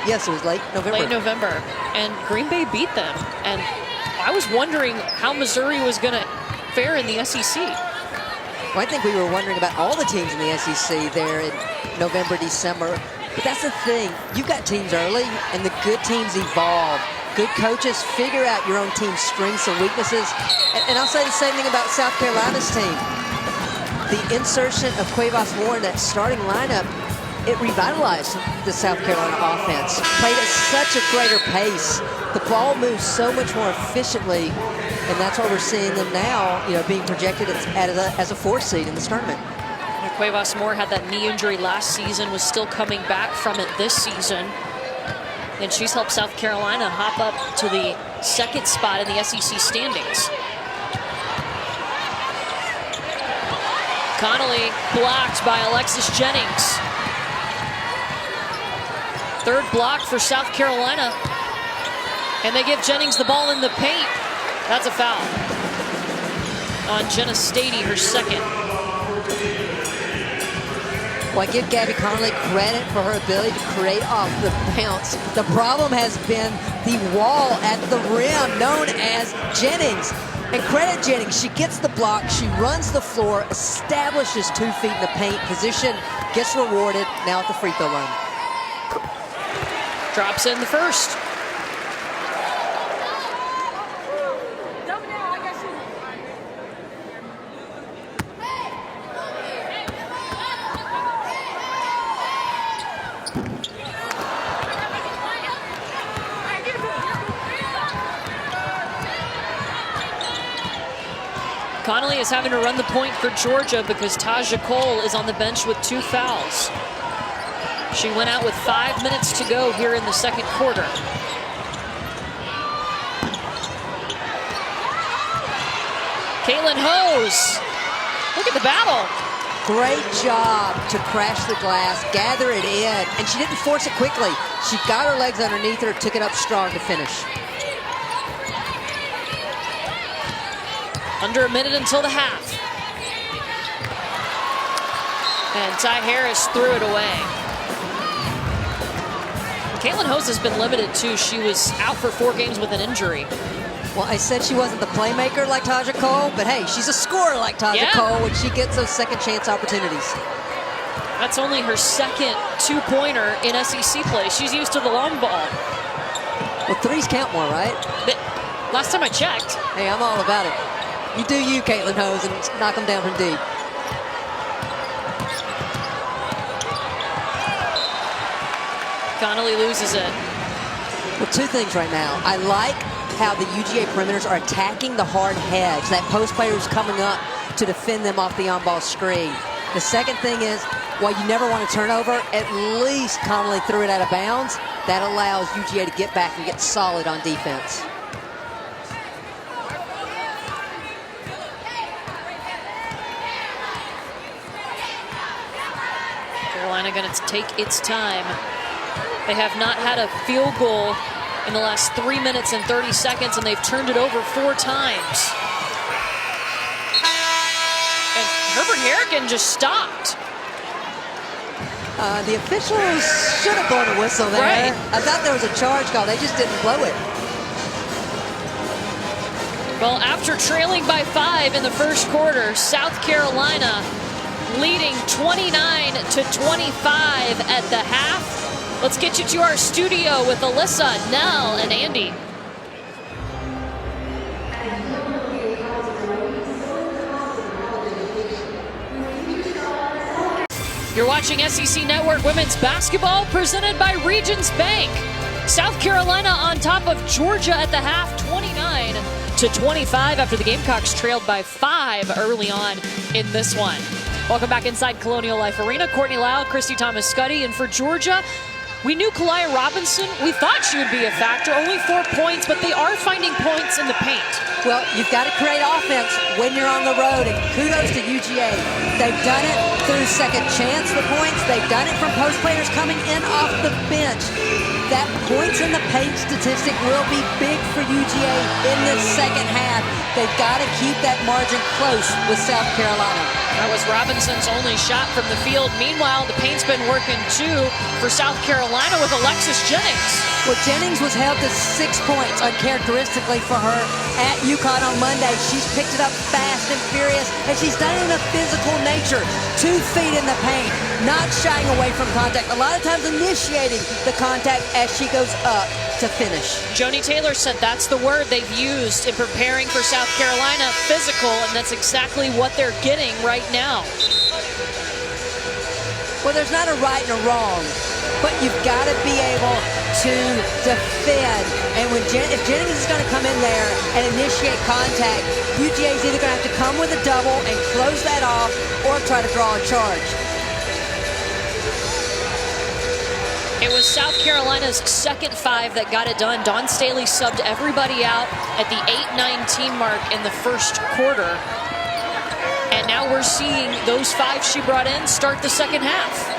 Yes, it was late November. Late November. And Green Bay beat them. And I was wondering how Missouri was going to fare in the SEC. Well, I think we were wondering about all the teams in the SEC there in November, December. But that's the thing. You've got teams early, and the good teams evolve. Good coaches figure out your own team's strengths and weaknesses. And I'll say the same thing about South Carolina's team. The insertion of Cuevas Moore in that starting lineup, it revitalized the South Carolina offense. Played at such a greater pace. The ball moves so much more efficiently, and that's why we're seeing them now, being projected as a 4th seed in this tournament. Cuevas Moore had that knee injury last season, was still coming back from it this season. And she's helped South Carolina hop up to the 2nd spot in the SEC standings. Connolly blocked by Alexis Jennings. 3rd block for South Carolina. And they give Jennings the ball in the paint. That's a foul on Jenna Stady, her 2nd. Well, I give Gabby Connolly credit for her ability to create off the bounce. The problem has been the wall at the rim, known as Jennings. And credit Jennings, she gets the block, she runs the floor, establishes 2 feet in the paint position, gets rewarded, now at the free throw line. Drops in the first. Connolly is having to run the point for Georgia because Taja Cole is on the bench with 2 fouls. She went out with 5 minutes to go here in the 2nd quarter. Caitlin Hose. Look at the battle. Great job to crash the glass, gather it in, and she didn't force it quickly. She got her legs underneath her, took it up strong to finish. Under a minute until the half. And Ty Harris threw it away. Caitlin Hose has been limited too. She was out for 4 games with an injury. Well, I said she wasn't the playmaker like Taja Cole, but hey, she's a scorer like Taja Cole when she gets those second chance opportunities. That's only her second 2-pointer in SEC play. She's used to the long ball. Well, 3s count more, right? Last time I checked. Hey, I'm all about it. You do you, Caitlin Hose, and knock them down from deep. Connolly loses it. Well, 2 things right now. I like how the UGA perimeters are attacking the hard hedge. That post player is coming up to defend them off the on-ball screen. The second thing is, while you never want a turnover, at least Connolly threw it out of bounds. That allows UGA to get back and get solid on defense. Carolina going to take its time. They have not had a field goal in the last 3 minutes and 30 seconds, and they've turned it over 4 times. And Herbert Harrigan just stopped. The officials should have blown a whistle there. Right. I thought there was a charge call. They just didn't blow it. Well, after trailing by 5 in the first quarter, South Carolina leading 29-25 at the half. Let's get you to our studio with Alyssa, Nell, and Andy. You're watching SEC Network Women's Basketball presented by Regions Bank. South Carolina on top of Georgia at the half, 29-25 after the Gamecocks trailed by 5 early on in this one. Welcome back inside Colonial Life Arena. Courtney Lau, Christy Thomas-Scuddy, and for Georgia, we knew Kalaya Robinson. We thought she would be a factor. Only 4 points, but they are finding points in the paint. Well, you've got to create offense when you're on the road, and kudos to UGA. They've done it through second chance the points. They've done it from post players coming in off the bench. That points in the paint statistic will be big for UGA in the second half. They've got to keep that margin close with South Carolina. That was Robinson's only shot from the field. Meanwhile, the paint's been working too for South Carolina with Alexis Jennings. Well, Jennings was held to 6 points uncharacteristically for her at UConn on Monday. She's picked it up fast and furious, and she's done it in a physical nature. 2 feet in the paint, not shying away from contact. A lot of times initiating the contact as she goes up to finish. Joni Taylor said that's the word they've used in preparing for South Carolina, physical, and that's exactly what they're getting right now. Well, there's not a right and a wrong, but you've got to be able to defend. And when if Jennings is going to come in there and initiate contact, UGA is either going to have to come with a double and close that off or try to draw a charge. It was South Carolina's second 5 that got it done. Dawn Staley subbed everybody out at the 8:19 mark in the first quarter. And now we're seeing those 5 she brought in start the second half.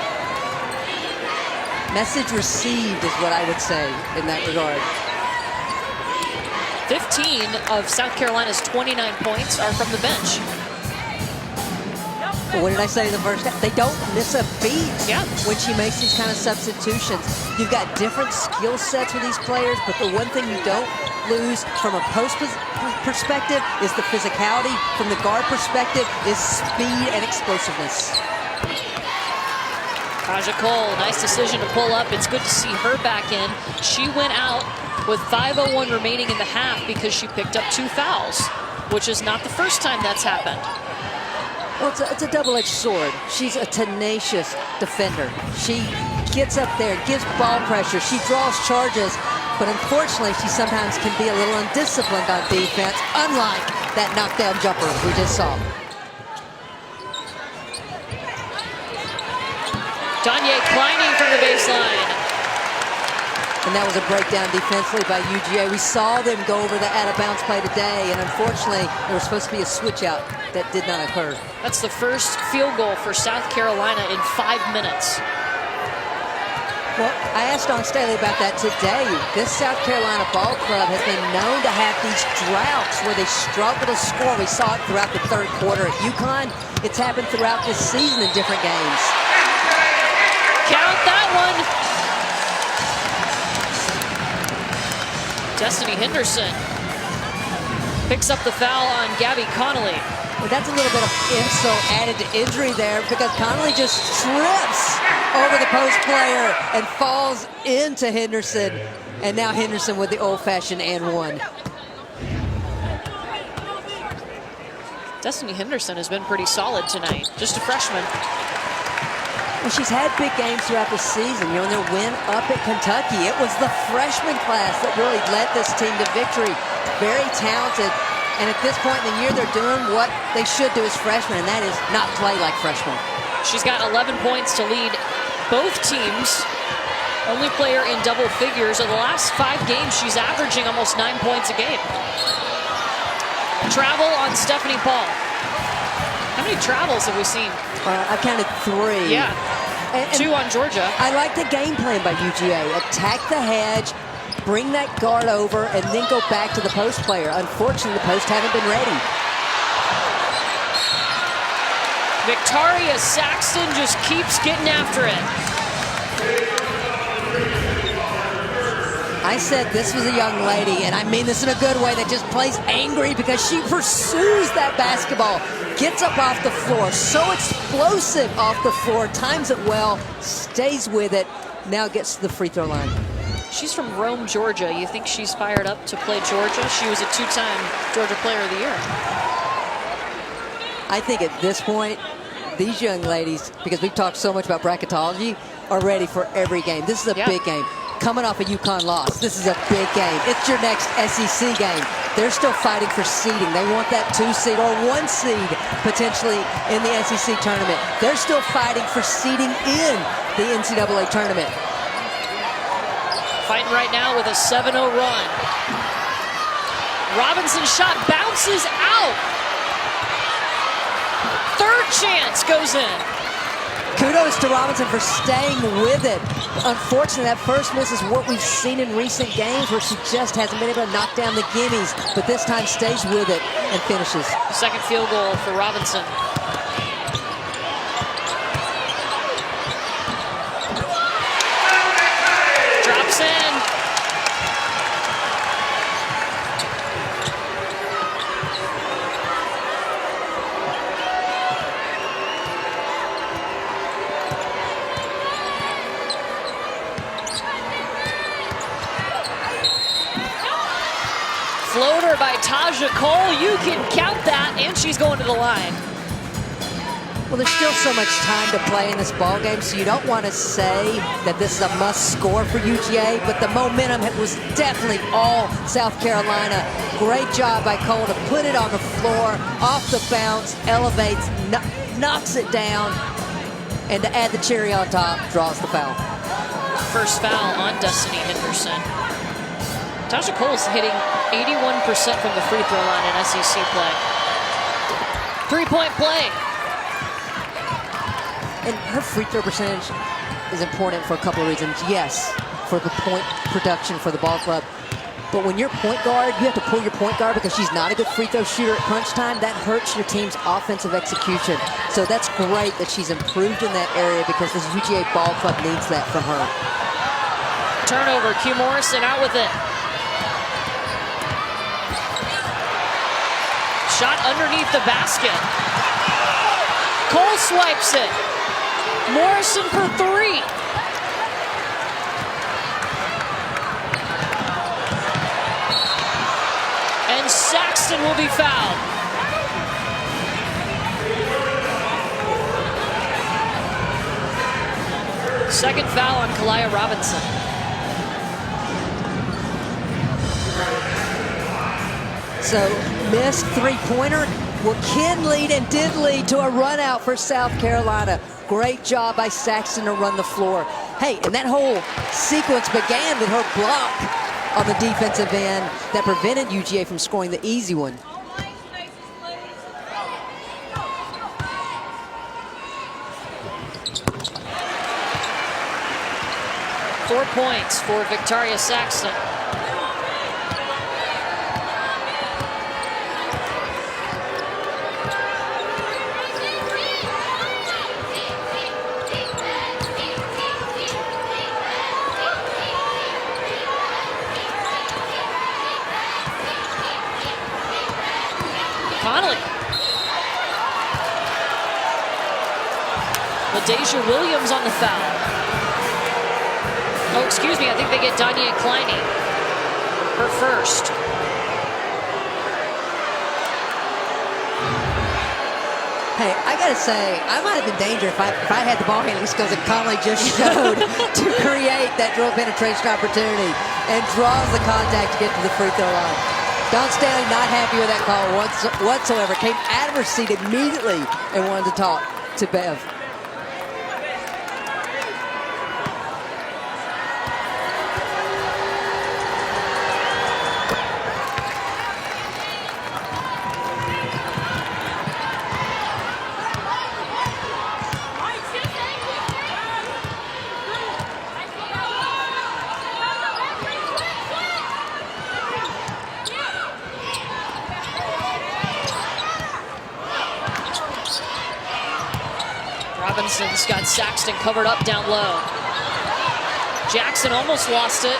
Message received is what I would say in that regard. 15 of South Carolina's 29 points are from the bench. But what did I say the first half? They don't miss a beat when she makes these kind of substitutions. You've got different skill sets with these players, but the one thing you don't lose from a post perspective is the physicality. From the guard perspective is speed and explosiveness. Taja Cole, nice decision to pull up. It's good to see her back in. She went out with 5:01 remaining in the half because she picked up 2 fouls, which is not the first time that's happened. Well, it's a double-edged sword. She's a tenacious defender. She gets up there, gives ball pressure, she draws charges, but unfortunately she sometimes can be a little undisciplined on defense, unlike that knockdown jumper we just saw. Danye Kleining from the baseline. And that was a breakdown defensively by UGA. We saw them go over the out-of-bounds play today, and unfortunately, there was supposed to be a switch-out that did not occur. That's the first field goal for South Carolina in 5 minutes. Well, I asked Dawn Staley about that today. This South Carolina ball club has been known to have these droughts where they struggle to score. We saw it throughout the third quarter at UConn. It's happened throughout this season in different games. Count that one. Destiny Henderson picks up the foul on Gabby Connolly. Well, that's a little bit of insult added to injury there because Connolly just trips over the post player and falls into Henderson. And now Henderson with the old-fashioned and one. Destiny Henderson has been pretty solid tonight. Just a freshman. Well, she's had big games throughout the season. You know, in their win up at Kentucky, it was the freshman class that really led this team to victory. Very talented. And at this point in the year, they're doing what they should do as freshmen, and that is not play like freshmen. She's got 11 points to lead both teams. Only player in double figures. In the last 5 games, she's averaging almost 9 points a game. Travel on Stephanie Paul. How many travels have we seen? I counted 3. Yeah, and 2 on Georgia. I like the game plan by UGA. Attack the hedge, bring that guard over, and then go back to the post player. Unfortunately, the post haven't been ready. Victaria Saxton just keeps getting after it. I said this was a young lady, and I mean this in a good way, that just plays angry because she pursues that basketball, gets up off the floor, so explosive off the floor, times it well, stays with it, now gets to the free throw line. She's from Rome, Georgia. You think she's fired up to play Georgia? She was a 2-time Georgia Player of the Year. I think at this point, these young ladies, because we've talked so much about bracketology, are ready for every game. This is a big game. Coming off a UConn loss, this is a big game. It's your next SEC game. They're still fighting for seeding. They want that 2 seed or 1 seed potentially in the SEC tournament. They're still fighting for seeding in the NCAA tournament. Fighting right now with a 7-0 run. Robinson's shot bounces out. Third chance goes in. Kudos to Robinson for staying with it. Unfortunately, that first miss is what we've seen in recent games where she just hasn't been able to knock down the gimmies, but this time stays with it and finishes. Second field goal for Robinson. Drops in. Floater by Taja Cole. You can count that, and she's going to the line. Well, there's still so much time to play in this ball game, so you don't want to say that this is a must score for UGA, but the momentum was definitely all South Carolina. Great job by Cole to put it on the floor, off the bounce, elevates, knocks it down, and to add the cherry on top, draws the foul. First foul on Destiny Henderson. Taja Cole's hitting 81% from the free throw line in SEC play. 3-point play. And her free throw percentage is important for a couple of reasons. Yes, for the point production for the ball club. But when you're point guard, you have to pull your point guard because she's not a good free throw shooter at crunch time. That hurts your team's offensive execution. So that's great that she's improved in that area because this UGA ball club needs that from her. Turnover, Q Morrison out with it. Shot underneath the basket. Cole swipes it. Morrison for 3. And Saxton will be fouled. Second foul on Kalia Robinson. So, missed 3-pointer. Well, can lead and did lead to a run out for South Carolina. Great job by Saxton to run the floor. Hey, and that whole sequence began with her block on the defensive end that prevented UGA from scoring the easy one. 4 points for Victaria Saxton. Connolly. LaDasia Williams on the foul. Oh, excuse me, I think they get Danya Kleine. Her first. Hey, I gotta say, I might have been dangerous if I had the ball handling skills that Connolly just showed to create that dribble penetration opportunity and draws the contact to get to the free throw line. Don Stanley not happy with that call whatsoever. Came out of her seat immediately and wanted to talk to Bev. Robinson's got Saxton covered up down low. Jackson almost lost it.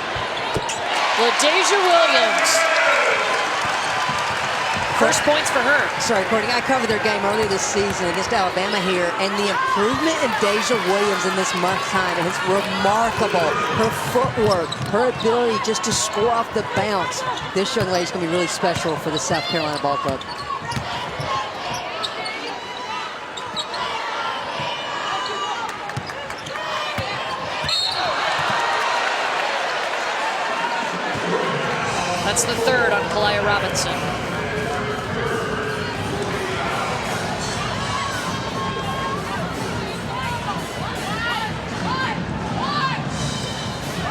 LaDasia Williams. First points for her. Sorry, Courtney, I covered their game earlier this season against Alabama here, and the improvement in Deja Williams in this month's time is remarkable. Her footwork, her ability just to score off the bounce. This young lady's going to be really special for the South Carolina Ball Club. That's the third on Kalaya Robinson.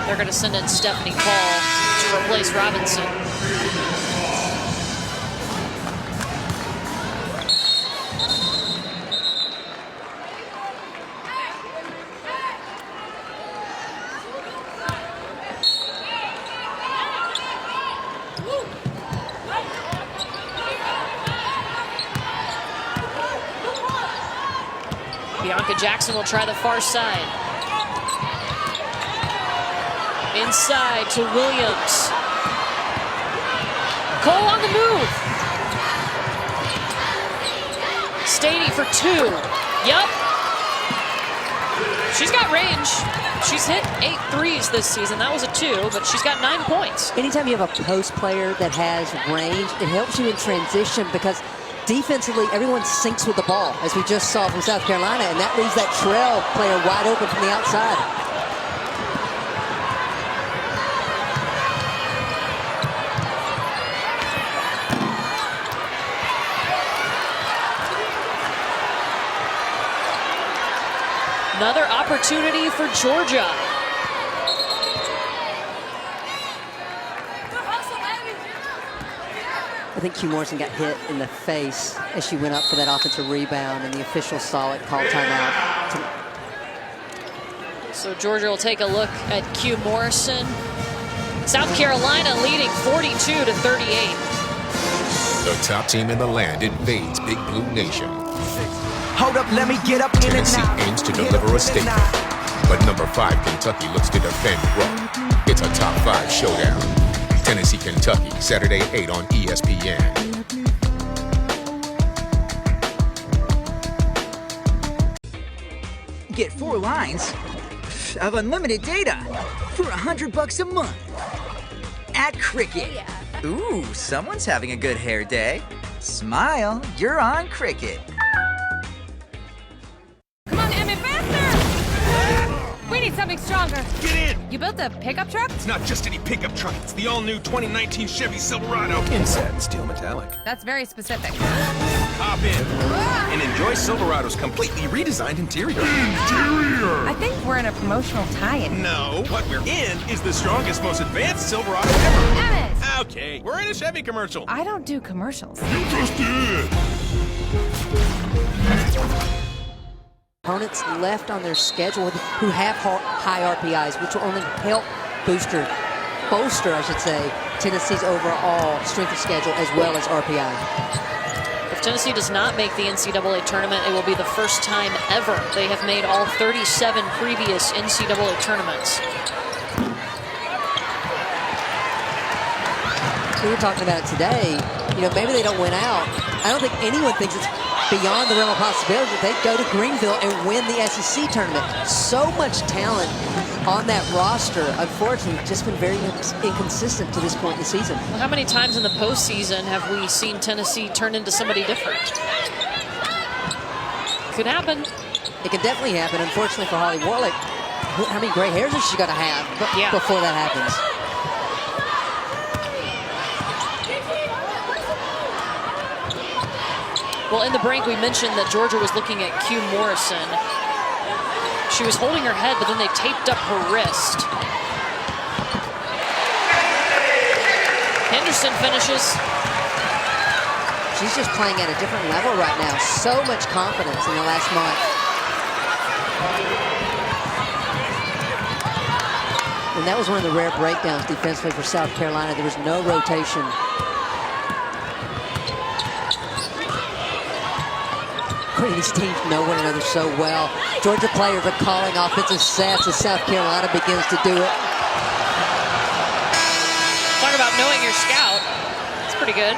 They're going to send in Stephanie Paul to replace Robinson. Bianca Jackson will try the far side. Inside to Williams. Cole on the move. Stady for two. Yup. She's got range. She's hit 8 threes this season. That was a 2, but she's got 9 points. Anytime you have a post player that has range, it helps you in transition because defensively, everyone sinks with the ball, as we just saw from South Carolina, and that leaves that trail player wide open from the outside. Another opportunity for Georgia. I think Q Morrison got hit in the face as she went up for that offensive rebound, and the officials saw it, called timeout. So Georgia will take a look at Q Morrison. South Carolina leading 42-38. The top team in the land invades Big Blue Nation. Hold up, let me get up in it Tennessee now. aims to deliver a statement, but number 5 Kentucky looks to defend rough. It's a top 5 showdown. Tennessee, Kentucky, Saturday 8 on ESPN. Get 4 lines of unlimited data for $100 a month at Cricket. Ooh, someone's having a good hair day. Smile, you're on Cricket. Come on, Emmett, faster! We need something stronger. Get in! You built a pickup truck? It's not just any pickup truck. It's the all-new 2019 Chevy Silverado. Inside steel metallic. That's very specific. Hop in and enjoy Silverado's completely redesigned interior. I think we're in a promotional tie-in. No, what we're in is the strongest, most advanced Silverado ever. Emmett! Okay, we're in a Chevy commercial. I don't do commercials. You just did. opponents left on their schedule who have high RPIs, which will only help bolster, I should say, Tennessee's overall strength of schedule as well as RPI. If Tennessee does not make the NCAA tournament, it will be the first time ever they have made all 37 previous NCAA tournaments. We were talking about it today. You know, maybe they don't win out. I don't think anyone thinks it's beyond the realm of possibility that they go to Greenville and win the SEC tournament. So much talent on that roster, unfortunately, just been very inconsistent to this point in the season. Well, how many times in the postseason have we seen Tennessee turn into somebody different? Could happen. It could definitely happen. Unfortunately for Holly Warlick, how many gray hairs is she going to have before that happens? Well, in the break, we mentioned that Georgia was looking at Q Morrison. She was holding her head, but then they taped up her wrist. Henderson finishes. She's just playing at a different level right now. So much confidence in the last month. And that was one of the rare breakdowns defensively for South Carolina. There was no rotation. These teams know one another so well. Georgia players are calling offensive sets as South Carolina begins to do it. Talk about knowing your scout. It's pretty good.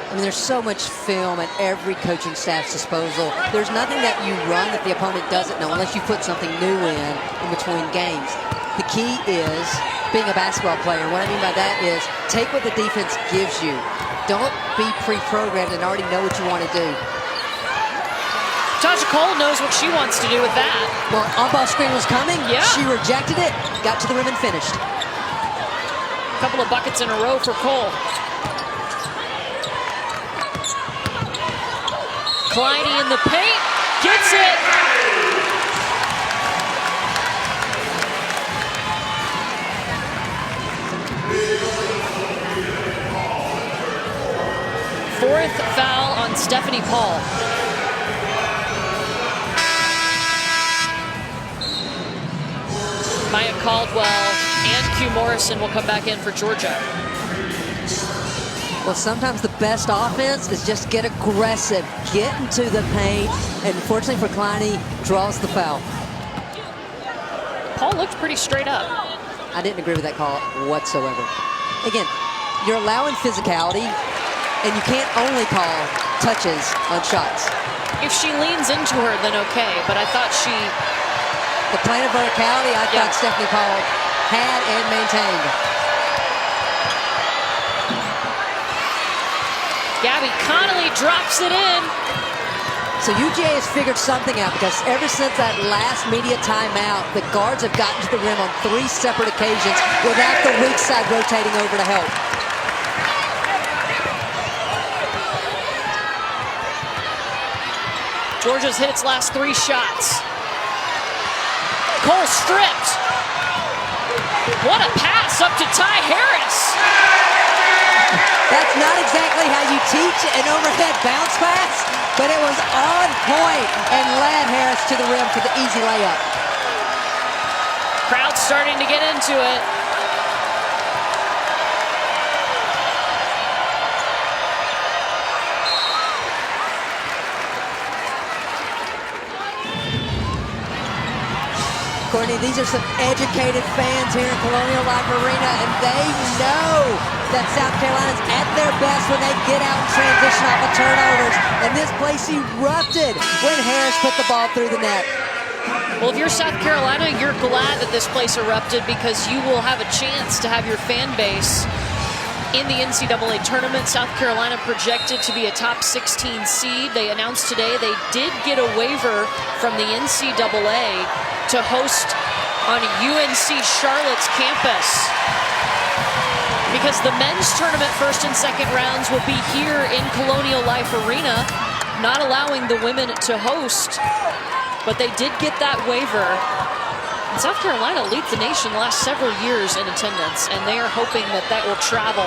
I mean, there's so much film at every coaching staff's disposal. There's nothing that you run that the opponent doesn't know unless you put something new in between games. The key is being a basketball player. And what I mean by that is take what the defense gives you. Don't be pre-programmed and already know what you want to do. Tasha Cole knows what she wants to do with that. Well, on-ball screen was coming. Yeah. She rejected it, got to the rim and finished. A couple of buckets in a row for Cole. Kleine in the paint, gets it. Fourth foul on Stephanie Paul. Maya Caldwell and Q Morrison will come back in for Georgia. Well, sometimes the best offense is just get aggressive, get into the paint, and fortunately for Kleine, draws the foul. Paul looked pretty straight up. I didn't agree with that call whatsoever. Again, you're allowing physicality, and you can't only call touches on shots. If she leans into her, then okay, but I thought she... The plane of verticality, I thought Stephanie Paul had and maintained. Gabby Connolly drops it in. So UGA has figured something out because ever since that last media timeout, the guards have gotten to the rim on 3 separate occasions without the weak side rotating over to help. Georgia's hit its last 3 shots. Cole stripped. What a pass up to Ty Harris. That's not exactly how you teach an overhead bounce pass, but it was on point and led Harris to the rim for the easy layup. Crowd's starting to get into it. Courtney, these are some educated fans here in Colonial Life Arena, and they know that South Carolina's at their best when they get out and transition off of turnovers. And this place erupted when Harris put the ball through the net. Well, if you're South Carolina, you're glad that this place erupted because you will have a chance to have your fan base in the NCAA tournament. South Carolina projected to be a top 16 seed. They announced today they did get a waiver from the NCAA to host on UNC Charlotte's campus, because the men's tournament first and second rounds will be here in Colonial Life Arena, not allowing the women to host. But they did get that waiver. And South Carolina leads the nation the last several years in attendance, and they are hoping that that will travel.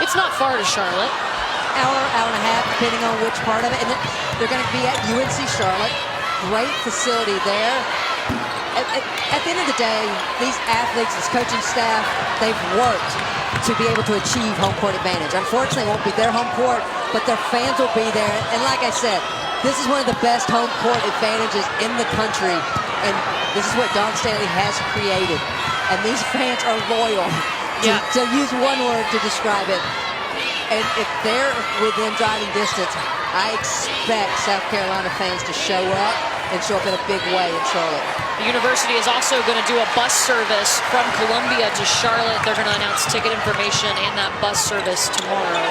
It's not far to Charlotte. hour, hour and a half, depending on which part of it. And they're going to be at UNC Charlotte. Great facility there. At the end of the day, these athletes, this coaching staff, they've worked to be able to achieve home court advantage. Unfortunately, it won't be their home court, but their fans will be there. And like I said, this is one of the best home court advantages in the country. And this is what Dawn Staley has created. And these fans are loyal, to use one word to describe it. And if they're within driving distance, I expect South Carolina fans to show up and show up in a big way in Charlotte. The university is also going to do a bus service from Columbia to Charlotte. They're going to announce ticket information and that bus service tomorrow.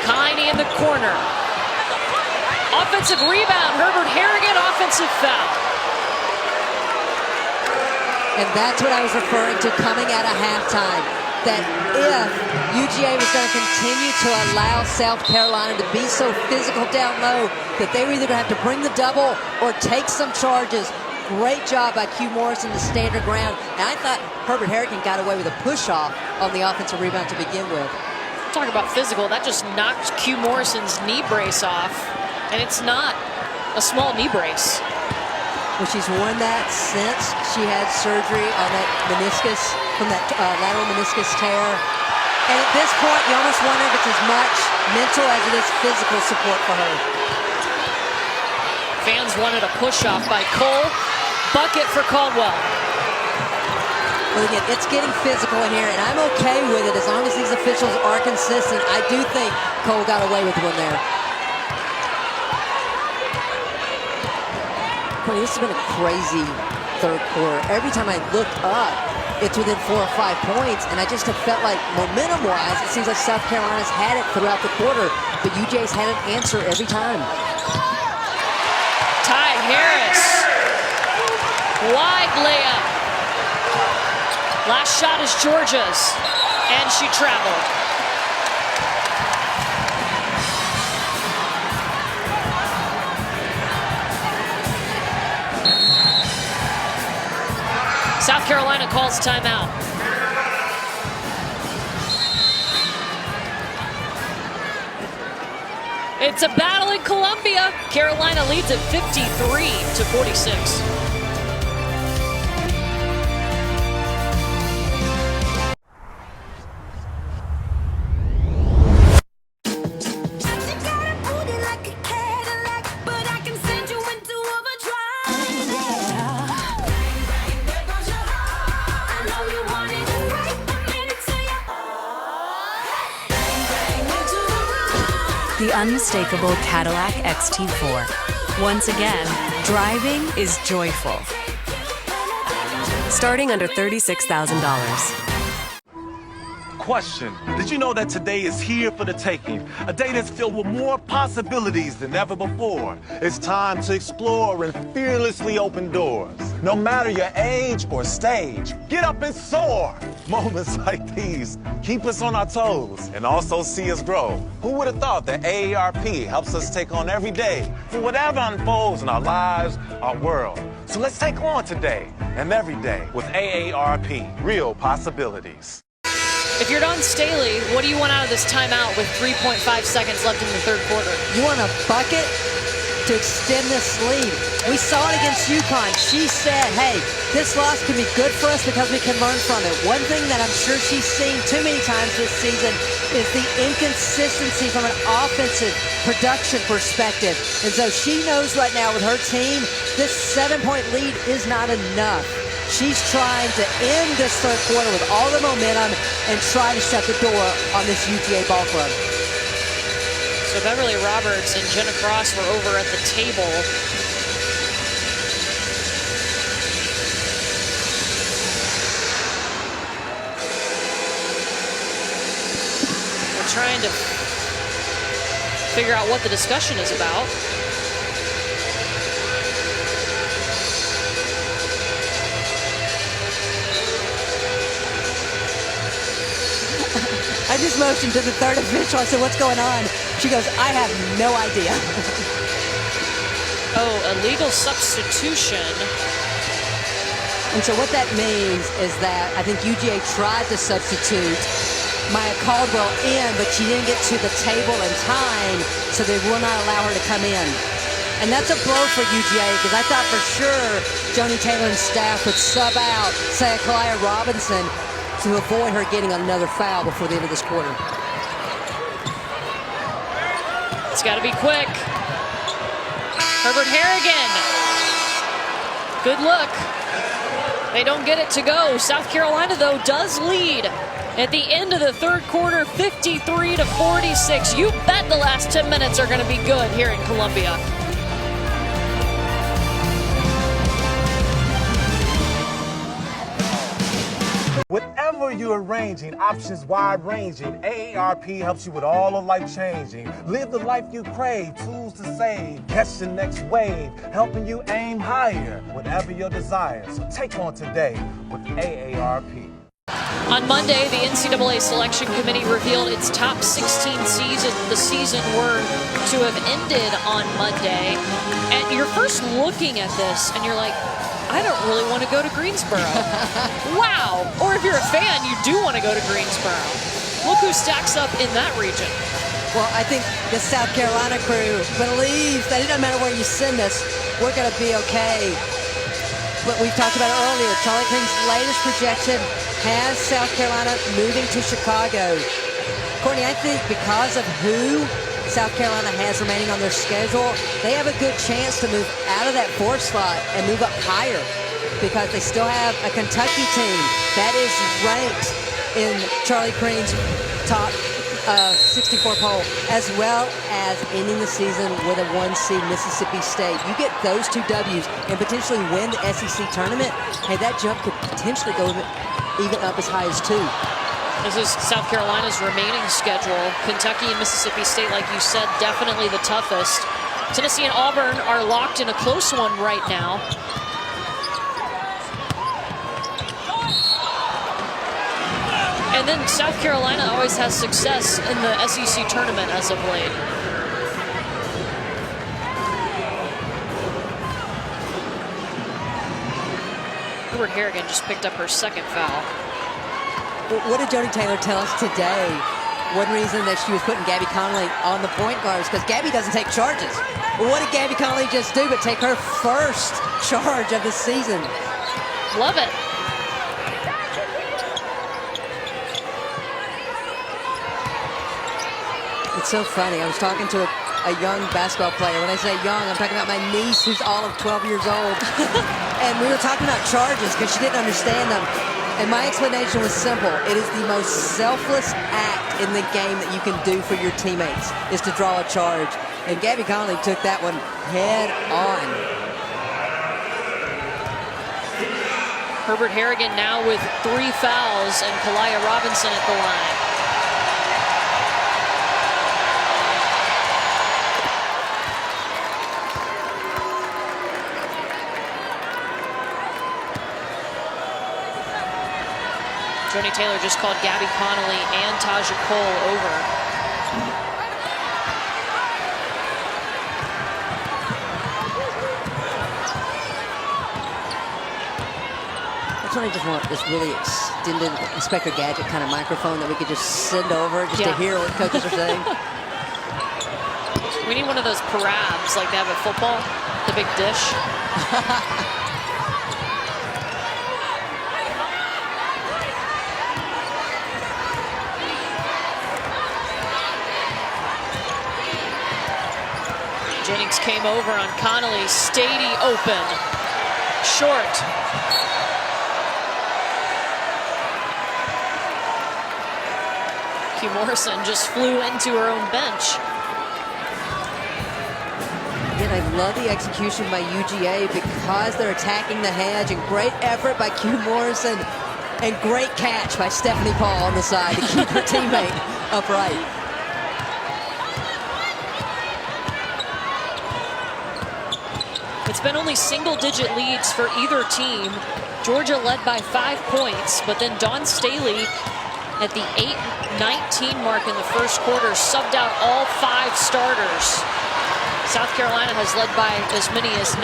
Kiney in the corner. Offensive rebound. Herbert Harrigan, offensive foul. And that's what I was referring to coming out of halftime. That if UGA was going to continue to allow South Carolina to be so physical down low, that they were either going to have to bring the double or take some charges. Great job by Q Morrison to stand her ground. And I thought Herbert Harrigan got away with a push-off on the offensive rebound to begin with. Talk about physical. That just knocked Q Morrison's knee brace off. And it's not a small knee brace. Well, she's worn that since she had surgery on that meniscus, from that lateral meniscus tear. And at this point, you almost wonder if it's as much mental as it is physical support for her. Fans wanted a push-off by Cole. Bucket for Caldwell. Well, again, it's getting physical in here, and I'm okay with it as long as these officials are consistent. I do think Cole got away with one there. This has been a crazy third quarter. Every time I look up, it's within 4 or 5 points, and I just have felt like momentum-wise, it seems like South Carolina's had it throughout the quarter, but UJ's had an answer every time. Ty Harris. Wide layup. Last shot is Georgia's, and she traveled. South Carolina calls timeout. It's a battle in Columbia. Carolina leads at 53-46. The unmistakable Cadillac XT4. Once again, driving is joyful. Starting under $36,000. Question. Did you know that today is here for the taking? A day that's filled with more possibilities than ever before. It's time to explore and fearlessly open doors. No matter your age or stage, get up and soar. Moments like these keep us on our toes and also see us grow. Who would have thought that AARP helps us take on every day for whatever unfolds in our lives, our world. So let's take on today and every day with AARP, real possibilities. If you're Dawn Staley, what do you want out of this timeout with 3.5 seconds left in the third quarter? You want a bucket to extend this lead. We saw it against UConn. She said, hey, this loss can be good for us because we can learn from it. One thing that I'm sure she's seen too many times this season is the inconsistency from an offensive production perspective. And so she knows right now with her team, this 7-point lead is not enough. She's trying to end this third quarter with all the momentum and try to shut the door on this UGA ball club. So Beverly Roberts and Jenna Cross were over at the table. We're trying to figure out what the discussion is about. I just motioned to the third official. I said, what's going on? She goes, I have no idea. Oh, illegal substitution. And so what that means is that I think UGA tried to substitute Maya Caldwell in, but she didn't get to the table in time, so they will not allow her to come in. And that's a blow for UGA, because I thought for sure Joni Taylor and staff would sub out, say, Kalaya Robinson to avoid her getting another foul before the end of this quarter. It's got to be quick. Herbert Harrigan. Good look. They don't get it to go. South Carolina, though, does lead at the end of the third quarter, 53-46. You bet the last 10 minutes are going to be good here in Columbia. Whatever you're arranging, options wide-ranging, AARP helps you with all of life changing. Live the life you crave, tools to save, catch the next wave, helping you aim higher, whatever your desire. So take on today with AARP. On Monday, the NCAA Selection Committee revealed its top 16 seeds of the season were to have ended on Monday. And you're first looking at this and you're like, I don't really want to go to Greensboro. Wow. Or if you're a fan, you do want to go to Greensboro. Look who stacks up in that region. Well, I think the South Carolina crew believes that it doesn't matter where you send us, we're going to be okay. But we've talked about it earlier. Charlie Crane's latest projection has South Carolina moving to Chicago. Courtney, I think because of who South Carolina has remaining on their schedule, they have a good chance to move out of that 4th slot and move up higher, because they still have a Kentucky team that is ranked in Charlie Crane's top 64 poll, as well as ending the season with a 1 seed Mississippi State. You get those 2 W's and potentially win the SEC tournament, hey, that jump could potentially go even up as high as 2. This is South Carolina's remaining schedule. Kentucky and Mississippi State, like you said, definitely the toughest. Tennessee and Auburn are locked in a close one right now. And then South Carolina always has success in the SEC tournament as of late. Herbert Harrigan just picked up her 2nd foul. What did Joni Taylor tell us today? One reason that she was putting Gabby Connolly on the point guard is because Gabby doesn't take charges. Well, what did Gabby Connolly just do but take her first charge of the season? Love it. It's so funny. I was talking to a young basketball player. When I say young, I'm talking about my niece who's all of 12 years old. And we were talking about charges because she didn't understand them. And my explanation was simple. It is the most selfless act in the game that you can do for your teammates, is to draw a charge. And Gabby Connolly took that one head on. Herbert Harrigan now with 3 fouls and Kalaya Robinson at the line. Joni Taylor just called Gabby Connolly and Taja Cole over. That's what I just want, this really extended Inspector Gadget kind of microphone that we could just send over just to hear what coaches are saying. We need one of those parabs like they have at football, the big dish. Jennings came over on Connolly. Stady open. Short. Q Morrison just flew into her own bench. Again, I love the execution by UGA because they're attacking the hedge, and great effort by Q Morrison and great catch by Stephanie Paul on the side to keep her teammate upright. It's been only single-digit leads for either team. Georgia led by 5 points, but then Dawn Staley at the 8:19 mark in the first quarter subbed out all 5 starters. South Carolina has led by as many as 9.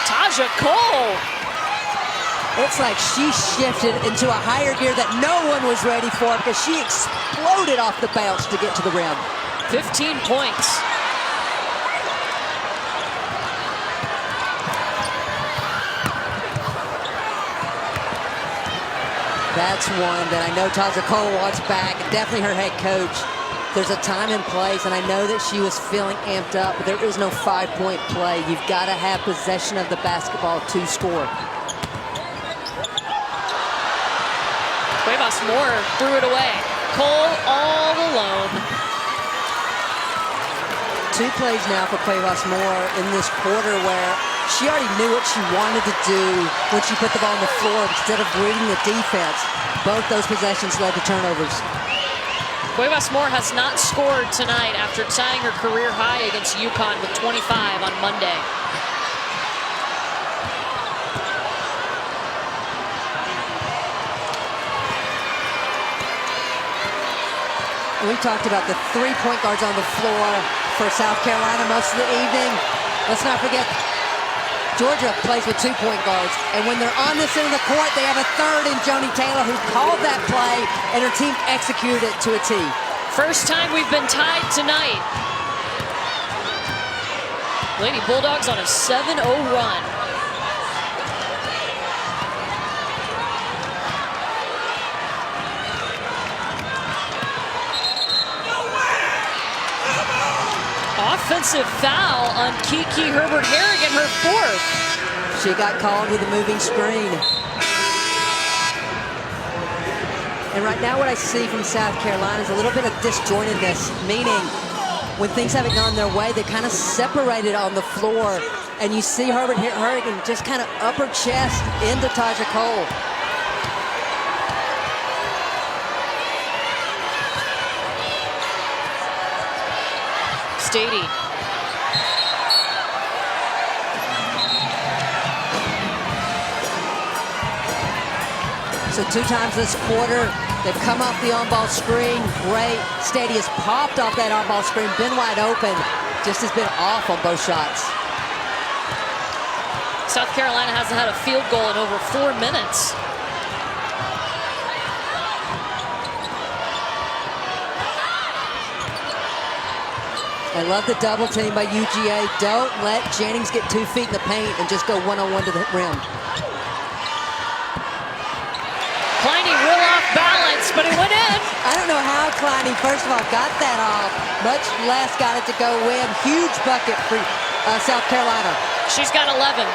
Taja Cole It's like she shifted into a higher gear that no one was ready for because she exploded off the bounce to get to the rim. 15 points. That's one that I know Taja Cole wants back, and definitely her head coach. There's a time and place, and I know that she was feeling amped up, but there is no 5-point play. You've got to have possession of the basketball to score. Cuevas Moore threw it away. Cole all alone. 2 plays now for Cuevas Moore in this quarter where she already knew what she wanted to do when she put the ball on the floor instead of reading the defense. Both those possessions led to turnovers. Cuevas Moore has not scored tonight after tying her career high against UConn with 25 on Monday. We talked about the 3-point guards on the floor for South Carolina most of the evening. Let's not forget, Georgia plays with 2-point guards. And when they're on this end of the court, they have a third in Joni Taylor, who called that play, and her team executed it to a T. First time we've been tied tonight. Lady Bulldogs on a 7-0 run. Offensive foul on Kiki Herbert-Harrigan, her 4th. She got called with a moving screen. And right now what I see from South Carolina is a little bit of disjointedness, meaning when things haven't gone their way, they kind of separated on the floor. And you see Herbert-Harrigan just kind of up her chest into Taja Cole. Stady. So 2 times this quarter, they've come off the on-ball screen. Great. Stady has popped off that on-ball screen, been wide open. Just has been off on both shots. South Carolina hasn't had a field goal in over 4 minutes. I love the double team by UGA. Don't let Jennings get 2 feet in the paint and just go one-on-one to the rim. Kleine real off balance, but it went in. I don't know how Kleine, first of all, got that off, much less got it to go in. Huge bucket for South Carolina. She's got 11.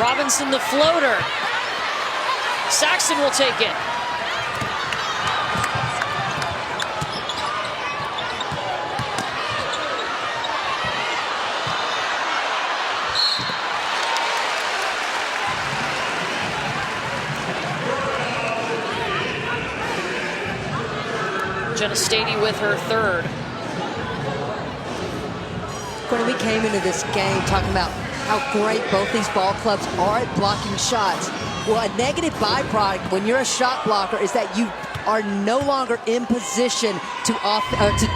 Robinson the floater. Saxton will take it. Jenna Stady with her 3rd. When we came into this game talking about how great both these ball clubs are at blocking shots. Well, a negative byproduct when you're a shot blocker is that you are no longer in position to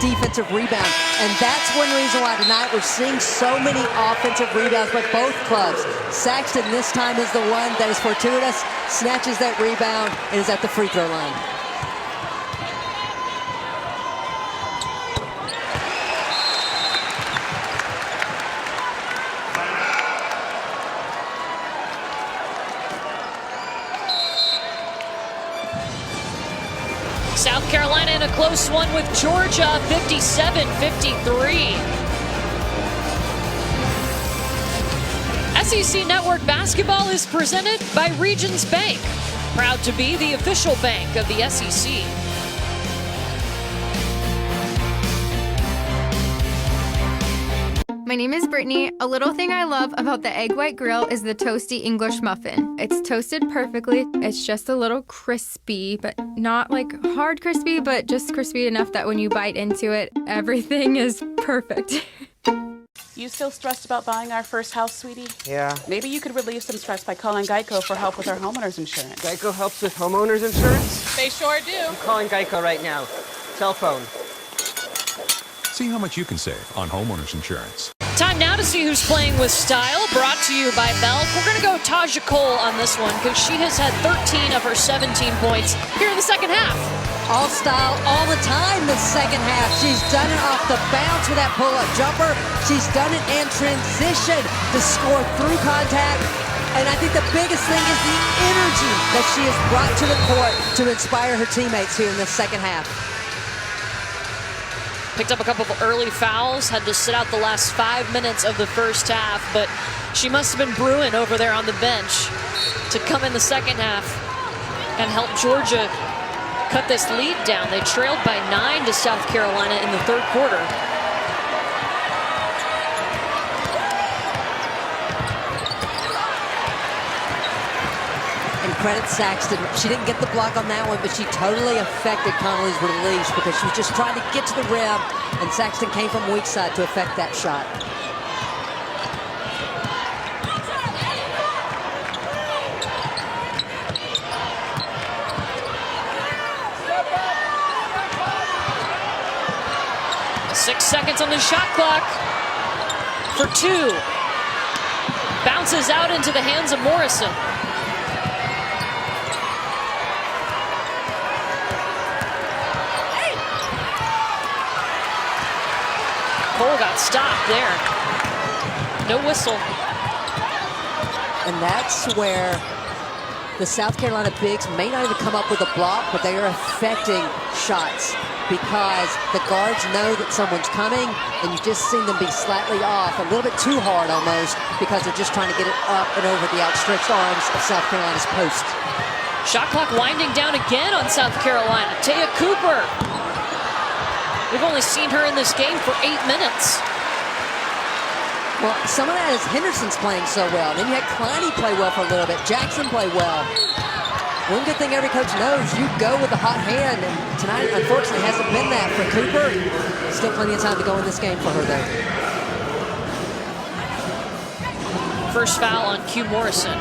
defensive rebound. And that's one reason why tonight we're seeing so many offensive rebounds by both clubs. Saxton this time is the one that is fortuitous, snatches that rebound, and is at the free throw line. South Carolina in a close one with Georgia, 57-53. SEC Network Basketball is presented by Regions Bank, proud to be the official bank of the SEC. My name is Brittany. A little thing I love about the Egg White Grill is the toasty English muffin. It's toasted perfectly. It's just a little crispy, but not like hard crispy, but just crispy enough that when you bite into it, everything is perfect. You still stressed about buying our first house, sweetie? Yeah. Maybe you could relieve some stress by calling Geico for help with our homeowner's insurance. Geico helps with homeowners insurance? They sure do. I'm calling Geico right now. Cell phone. See how much you can save on homeowners insurance. Time now to see who's playing with style, brought to you by Belk. We're going to go Taja Cole on this one because she has had 13 of her 17 points here in the second half. All style, all the time the second half. She's done it off the bounce with that pull-up jumper. She's done it in transition to score through contact. And I think the biggest thing is the energy that she has brought to the court to inspire her teammates here in the second half. Picked up a couple of early fouls, had to sit out the last 5 minutes of the first half, but she must have been brewing over there on the bench to come in the second half and help Georgia cut this lead down. They trailed by 9 to South Carolina in the third quarter. Credit Saxton. She didn't get the block on that one, but she totally affected Connolly's release because she was just trying to get to the rim, and Saxton came from weak side to affect that shot. Six seconds on the shot clock for 2. Bounces out into the hands of Morrison. Cole got stopped there. No whistle. And that's where the South Carolina bigs may not even come up with a block, but they are affecting shots because the guards know that someone's coming, and you've just seen them be slightly off, a little bit too hard almost, because they're just trying to get it up and over the outstretched arms of South Carolina's post. Shot clock winding down again on South Carolina. Taya Cooper. We've only seen her in this game for 8 minutes. Well, some of that is Henderson's playing so well. Then you had Kleine play well for a little bit. Jackson play well. One good thing every coach knows, you go with a hot hand. And tonight, unfortunately, hasn't been that for Cooper. Still plenty of time to go in this game for her, though. First foul on Q Morrison.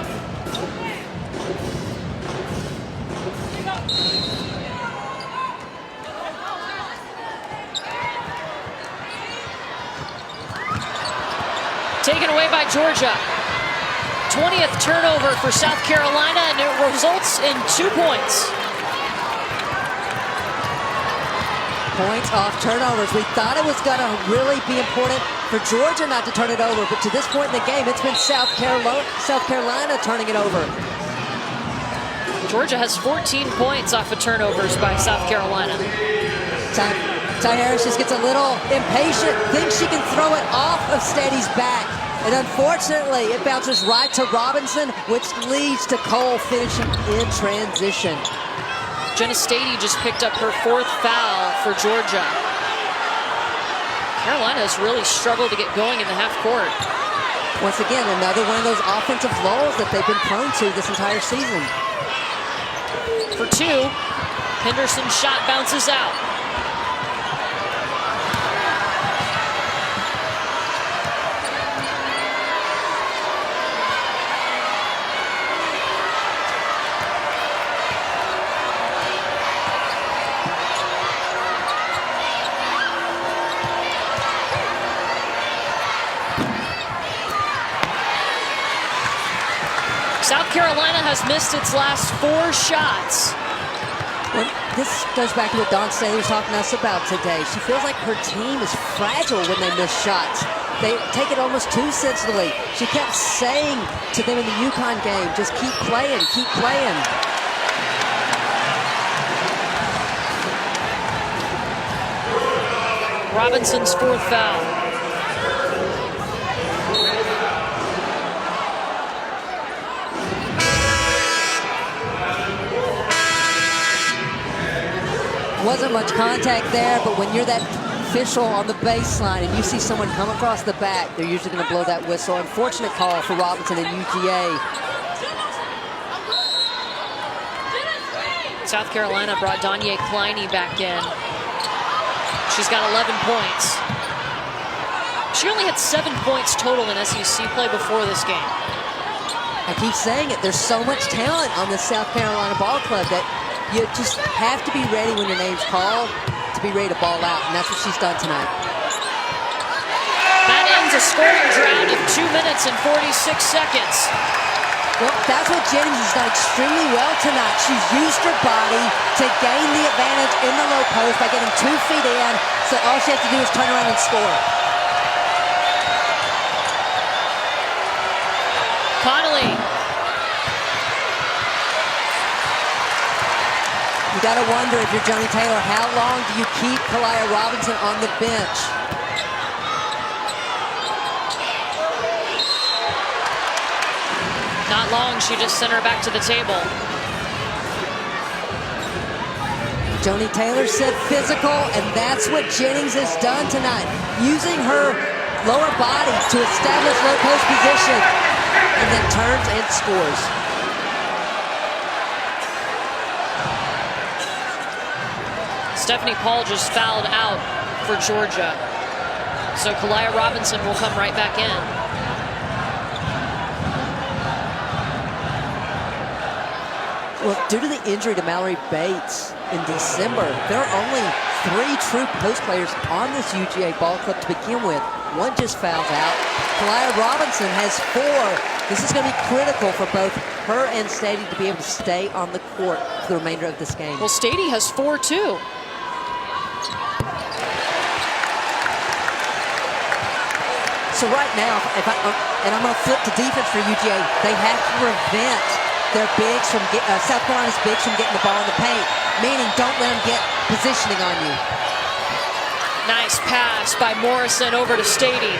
Taken away by Georgia. 20th turnover for South Carolina, and it results in 2 points. Points off turnovers. We thought it was going to really be important for Georgia not to turn it over, but to this point in the game, it's been South Carolina turning it over. Georgia has 14 points off of turnovers by South Carolina. Ty Harris just gets a little impatient, thinks she can throw it off of Steady's back. And unfortunately, it bounces right to Robinson, which leads to Cole finishing in transition. Jenna Stady just picked up her 4th foul for Georgia. Carolina has really struggled to get going in the half court. Once again, another one of those offensive lulls that they've been prone to this entire season. For 2, Henderson's shot bounces out. South Carolina has missed its last 4 shots. Well, this goes back to what Dawn Staley was talking to us about today. She feels like her team is fragile when they miss shots. They take it almost too sensitively. She kept saying to them in the UConn game, just keep playing, keep playing. Robinson's 4th foul. Wasn't much contact there, but when you're that official on the baseline and you see someone come across the back, they're usually going to blow that whistle. Unfortunate call for Robinson and UGA. South Carolina brought Danye Kleine back in. She's got 11 points. She only had 7 points total in SEC play before this game. I keep saying it, there's so much talent on the South Carolina ball club that you just have to be ready when your name's called to be ready to ball out, and that's what she's done tonight. threatens a scoring drought of 2 minutes and 46 seconds. Well, that's what Jennings has done extremely well tonight. She's used her body to gain the advantage in the low post by getting 2 feet in, so all she has to do is turn around and score. Connolly. You got to wonder if you're Joni Taylor, how long do you keep Kalia Robinson on the bench? Not long, she just sent her back to the table. Joni Taylor said physical, and that's what Jennings has done tonight, using her lower body to establish low post position, and then turns and scores. Stephanie Paul just fouled out for Georgia. So Kalia Robinson will come right back in. Well, due to the injury to Mallory Bates in December, there are only 3 true post players on this UGA ball club to begin with. One just fouls out. Kalia Robinson has 4. This is going to be critical for both her and Stady to be able to stay on the court for the remainder of this game. Well, Stady has 4 too. So right now, and I'm going to flip to defense for UGA, they have to prevent their bigs from South Carolina's bigs from getting the ball in the paint, meaning don't let them get positioning on you. Nice pass by Morrison over to Stady.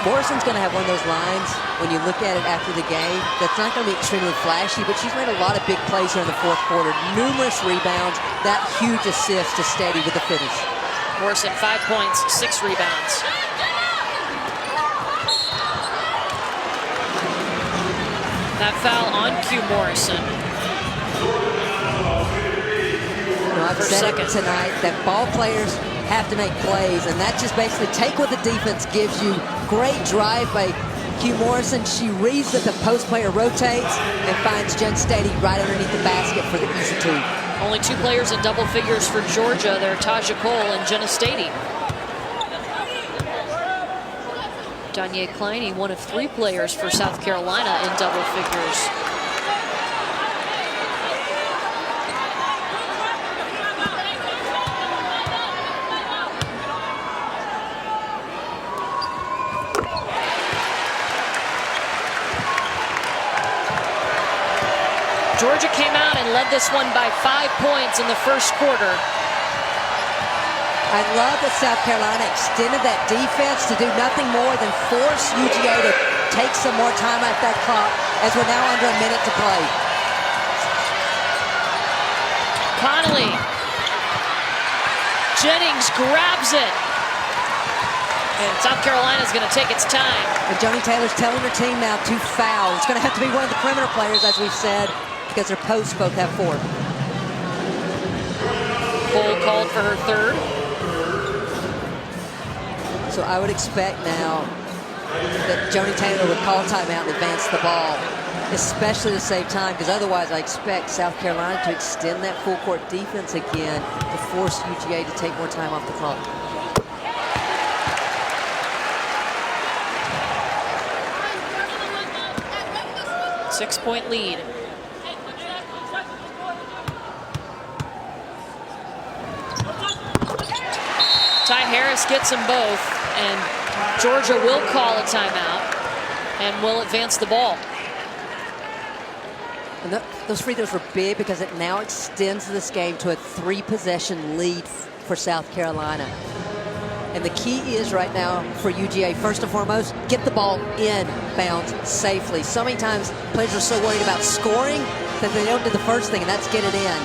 Morrison's going to have one of those lines when you look at it after the game that's not going to be extremely flashy, but she's made a lot of big plays here in the fourth quarter. Numerous rebounds, that huge assist to Stady with the finish. Morrison 5 points, 6 rebounds. That foul on Q Morrison. I've said it tonight that ball players have to make plays, and that just basically take what the defense gives you. Great drive by Q Morrison. She reads that the post player rotates and finds Jen Stady right underneath the basket for the easy 2. Only 2 players in double figures for Georgia. They're Taja Cole and Jenna Stady. Danye Kleine, one of 3 players for South Carolina in double figures. Georgia came out and led this one by 5 points in the first quarter. I love that South Carolina extended that defense to do nothing more than force UGA to take some more time off that clock as we're now under a minute to play. Connolly. Jennings grabs it. And South Carolina's going to take its time. And Joni Taylor's telling her team now to foul. It's going to have to be one of the perimeter players, as we've said, because their posts both have 4. Cole called for her 3rd. So I would expect now that Joni Taylor would call timeout and advance the ball, especially to save time, because otherwise I expect South Carolina to extend that full court defense again to force UGA to take more time off the clock. Six-point lead. Ty Harris gets them both, and Georgia will call a timeout and will advance the ball. And those free throws were big because it now extends this game to a 3-possession lead for South Carolina. And the key is right now for UGA, first and foremost, get the ball in bounds safely. So many times players are so worried about scoring that they don't do the first thing, and that's get it in.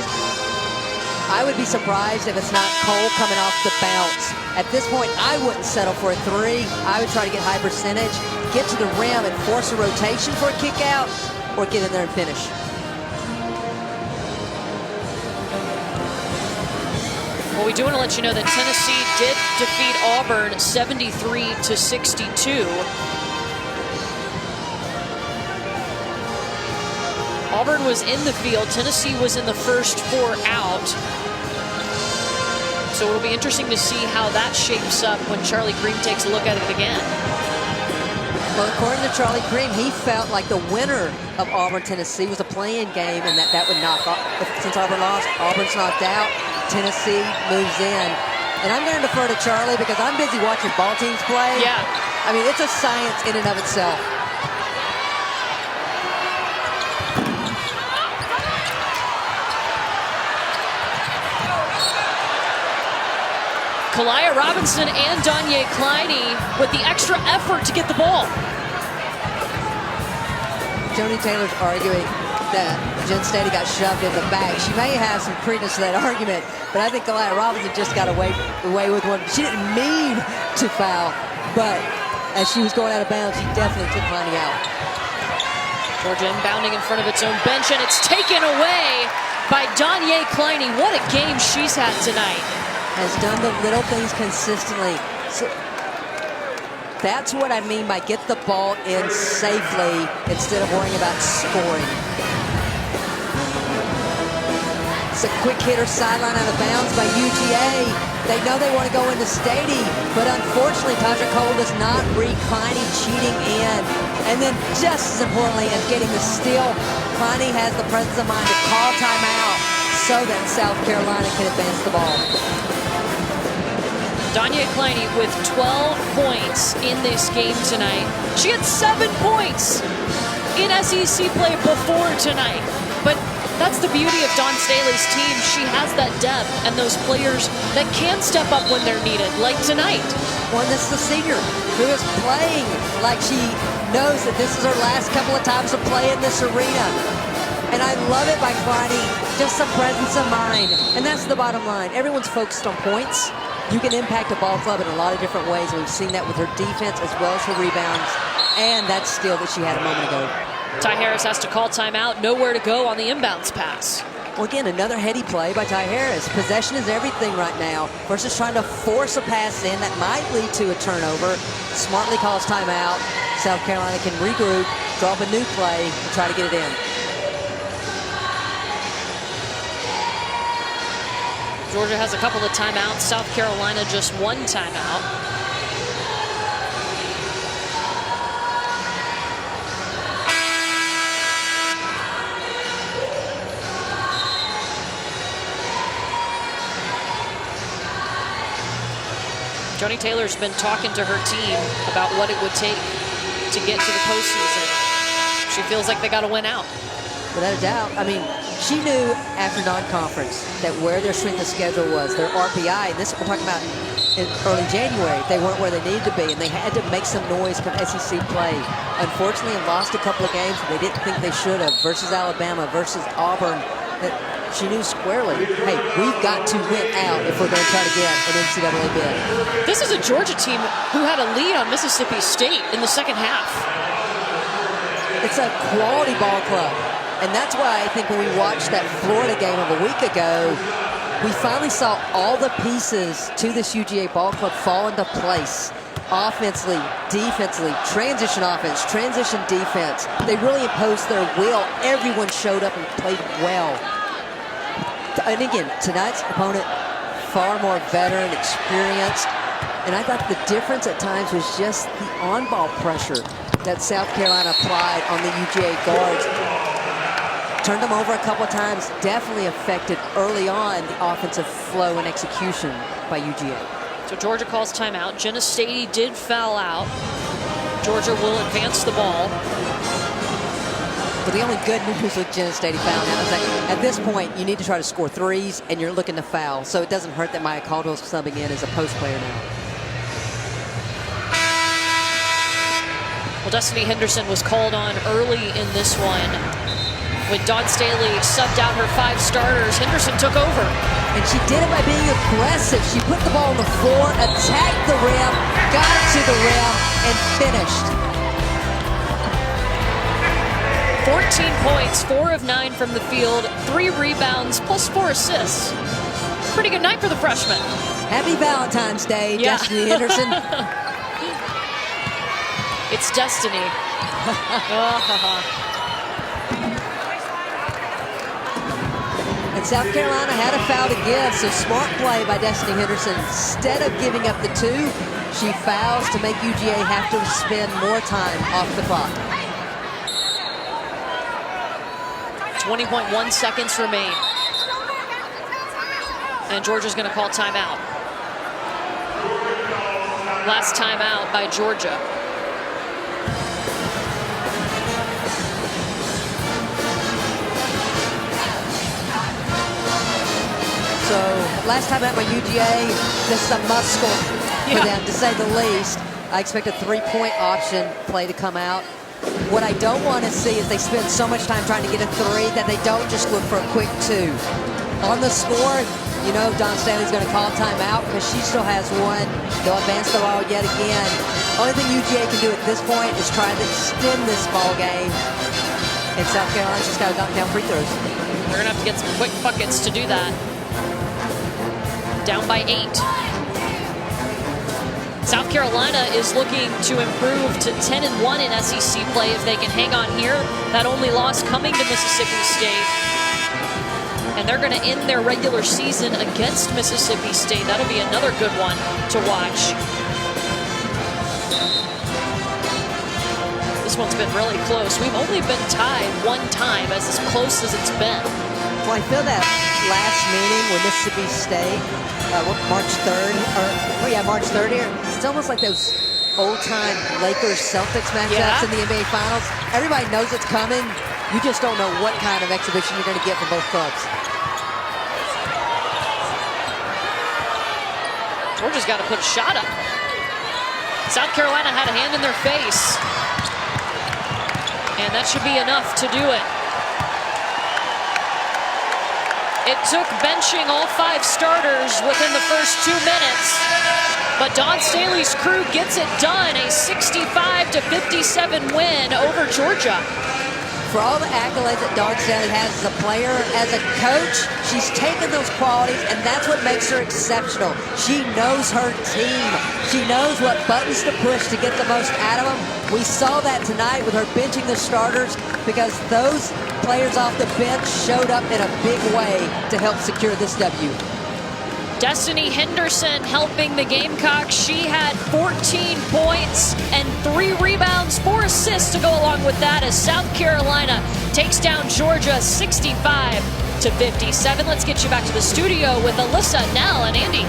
I would be surprised if it's not Cole coming off the bounce. At this point, I wouldn't settle for a 3. I would try to get high percentage, get to the rim and force a rotation for a kick out, or get in there and finish. Well, we do want to let you know that Tennessee did defeat Auburn 73-62. Auburn was in the field. Tennessee was in the first 4 out. So it'll be interesting to see how that shapes up when Charlie Cream takes a look at it again. Well, according to Charlie Cream, he felt like the winner of Auburn-Tennessee was a play-in game, and that would knock off. Since Auburn lost, Auburn's knocked out, Tennessee moves in. And I'm going to defer to Charlie because I'm busy watching ball teams play. Yeah. I mean, it's a science in and of itself. Kalia Robinson and Danye Kleine with the extra effort to get the ball. Joni Taylor's arguing that Jen Stady got shoved in the back. She may have some credence to that argument, but I think Kalia Robinson just got away with one. She didn't mean to foul, but as she was going out of bounds, she definitely took Kleine out. Georgia inbounding in front of its own bench, and it's taken away by Danye Kleine. What a game she's had tonight. Has done the little things consistently. So that's what I mean by get the ball in safely instead of worrying about scoring. It's a quick hitter sideline out of bounds by UGA. They know they want to go into Stady, but unfortunately Taja Cole does not read Kleine cheating in. And then just as importantly as getting the steal, Kleine has the presence of mind to call timeout so that South Carolina can advance the ball. Danye Kleine with 12 points in this game tonight. She had 7 points in SEC play before tonight. But that's the beauty of Dawn Staley's team. She has that depth and those players that can step up when they're needed, like tonight. One that's the senior who is playing like she knows that this is her last couple of times to play in this arena. And I love it by Kleine, just some presence of mind. And that's the bottom line. Everyone's focused on points. You can impact a ball club in a lot of different ways. We've seen that with her defense as well as her rebounds and that steal that she had a moment ago. Ty Harris has to call timeout. Nowhere to go on the inbounds pass. Well, again, another heady play by Ty Harris. Possession is everything right now versus trying to force a pass in that might lead to a turnover. Smartly calls timeout. South Carolina can regroup, draw up a new play, and try to get it in. Georgia has a couple of timeouts. South Carolina just one timeout. Joni Taylor's been talking to her team about what it would take to get to the postseason. She feels like they got to win out. Without a doubt. I mean, she knew after non-conference that where their strength of schedule was, their RPI, and this we're talking about in early January, they weren't where they needed to be, and they had to make some noise from SEC play. Unfortunately, lost a couple of games that they didn't think they should have, versus Alabama, versus Auburn, that she knew squarely, hey, we've got to win out if we're going to try to get an NCAA bid. This is a Georgia team who had a lead on Mississippi State in the second half. It's a quality ball club. And that's why I think when we watched that Florida game of a week ago, we finally saw all the pieces to this UGA ball club fall into place. Offensively, defensively, transition offense, transition defense. They really imposed their will. Everyone showed up and played well. And again, tonight's opponent, far more veteran, experienced. And I thought the difference at times was just the on-ball pressure that South Carolina applied on the UGA guards. Turned them over a couple of times, definitely affected early on the offensive flow and execution by UGA. So Georgia calls timeout. Jenna Stady did foul out. Georgia will advance the ball. But the only good news with Jenna Stady fouling out is that at this point, you need to try to score threes, and you're looking to foul. So it doesn't hurt that Maya Caldwell's subbing in as a post player now. Well, Destiny Henderson was called on early in this one. When Dawn Staley subbed out her 5 starters, Henderson took over. And she did it by being aggressive. She put the ball on the floor, attacked the rim, got to the rim, and finished. 14 points, 4 of 9 from the field, 3 rebounds, plus 4 assists. Pretty good night for the freshman. Happy Valentine's Day, yeah. Destiny Henderson. It's destiny. And South Carolina had a foul to give, so smart play by Destiny Henderson. Instead of giving up the 2, she fouls to make UGA have to spend more time off the clock. 20.1 seconds remain. And Georgia's going to call timeout. Last timeout by Georgia. So last time out by UGA, this is a must score for them, to say the least. I expect a 3-point option play to come out. What I don't want to see is they spend so much time trying to get a 3 that they don't just look for a quick 2. On the score, you know Dawn Staley's going to call timeout because she still has one. They'll advance the ball yet again. Only thing UGA can do at this point is try to extend this ball game. And South Carolina's just got to knock down free throws. They're going to have to get some quick buckets to do that. Down by 8. South Carolina is looking to improve to 10-1 in SEC play if they can hang on here. That only loss coming to Mississippi State. And they're going to end their regular season against Mississippi State. That'll be another good one to watch. This one's been really close. We've only been tied one time as close as it's been. Well, I feel that last meeting with Mississippi State, March 3rd, March 3rd here, it's almost like those old-time Lakers-Celtics matchups in the NBA Finals. Everybody knows it's coming. You just don't know what kind of exhibition you're going to get from both clubs. Georgia's got to put a shot up. South Carolina had a hand in their face. And that should be enough to do it. It took benching all 5 starters within the first 2 minutes. But Dawn Staley's crew gets it done. A 65-57 win over Georgia. For all the accolades that Dawn Staley has as a player, as a coach, she's taken those qualities, and that's what makes her exceptional. She knows her team. She knows what buttons to push to get the most out of them. We saw that tonight with her benching the starters because those players off the bench showed up in a big way to help secure this W. Destiny Henderson helping the Gamecocks. She had 14 points and 3 rebounds, 4 assists to go along with that as South Carolina takes down Georgia 65-57. Let's get you back to the studio with Alyssa, Nell, and Andy.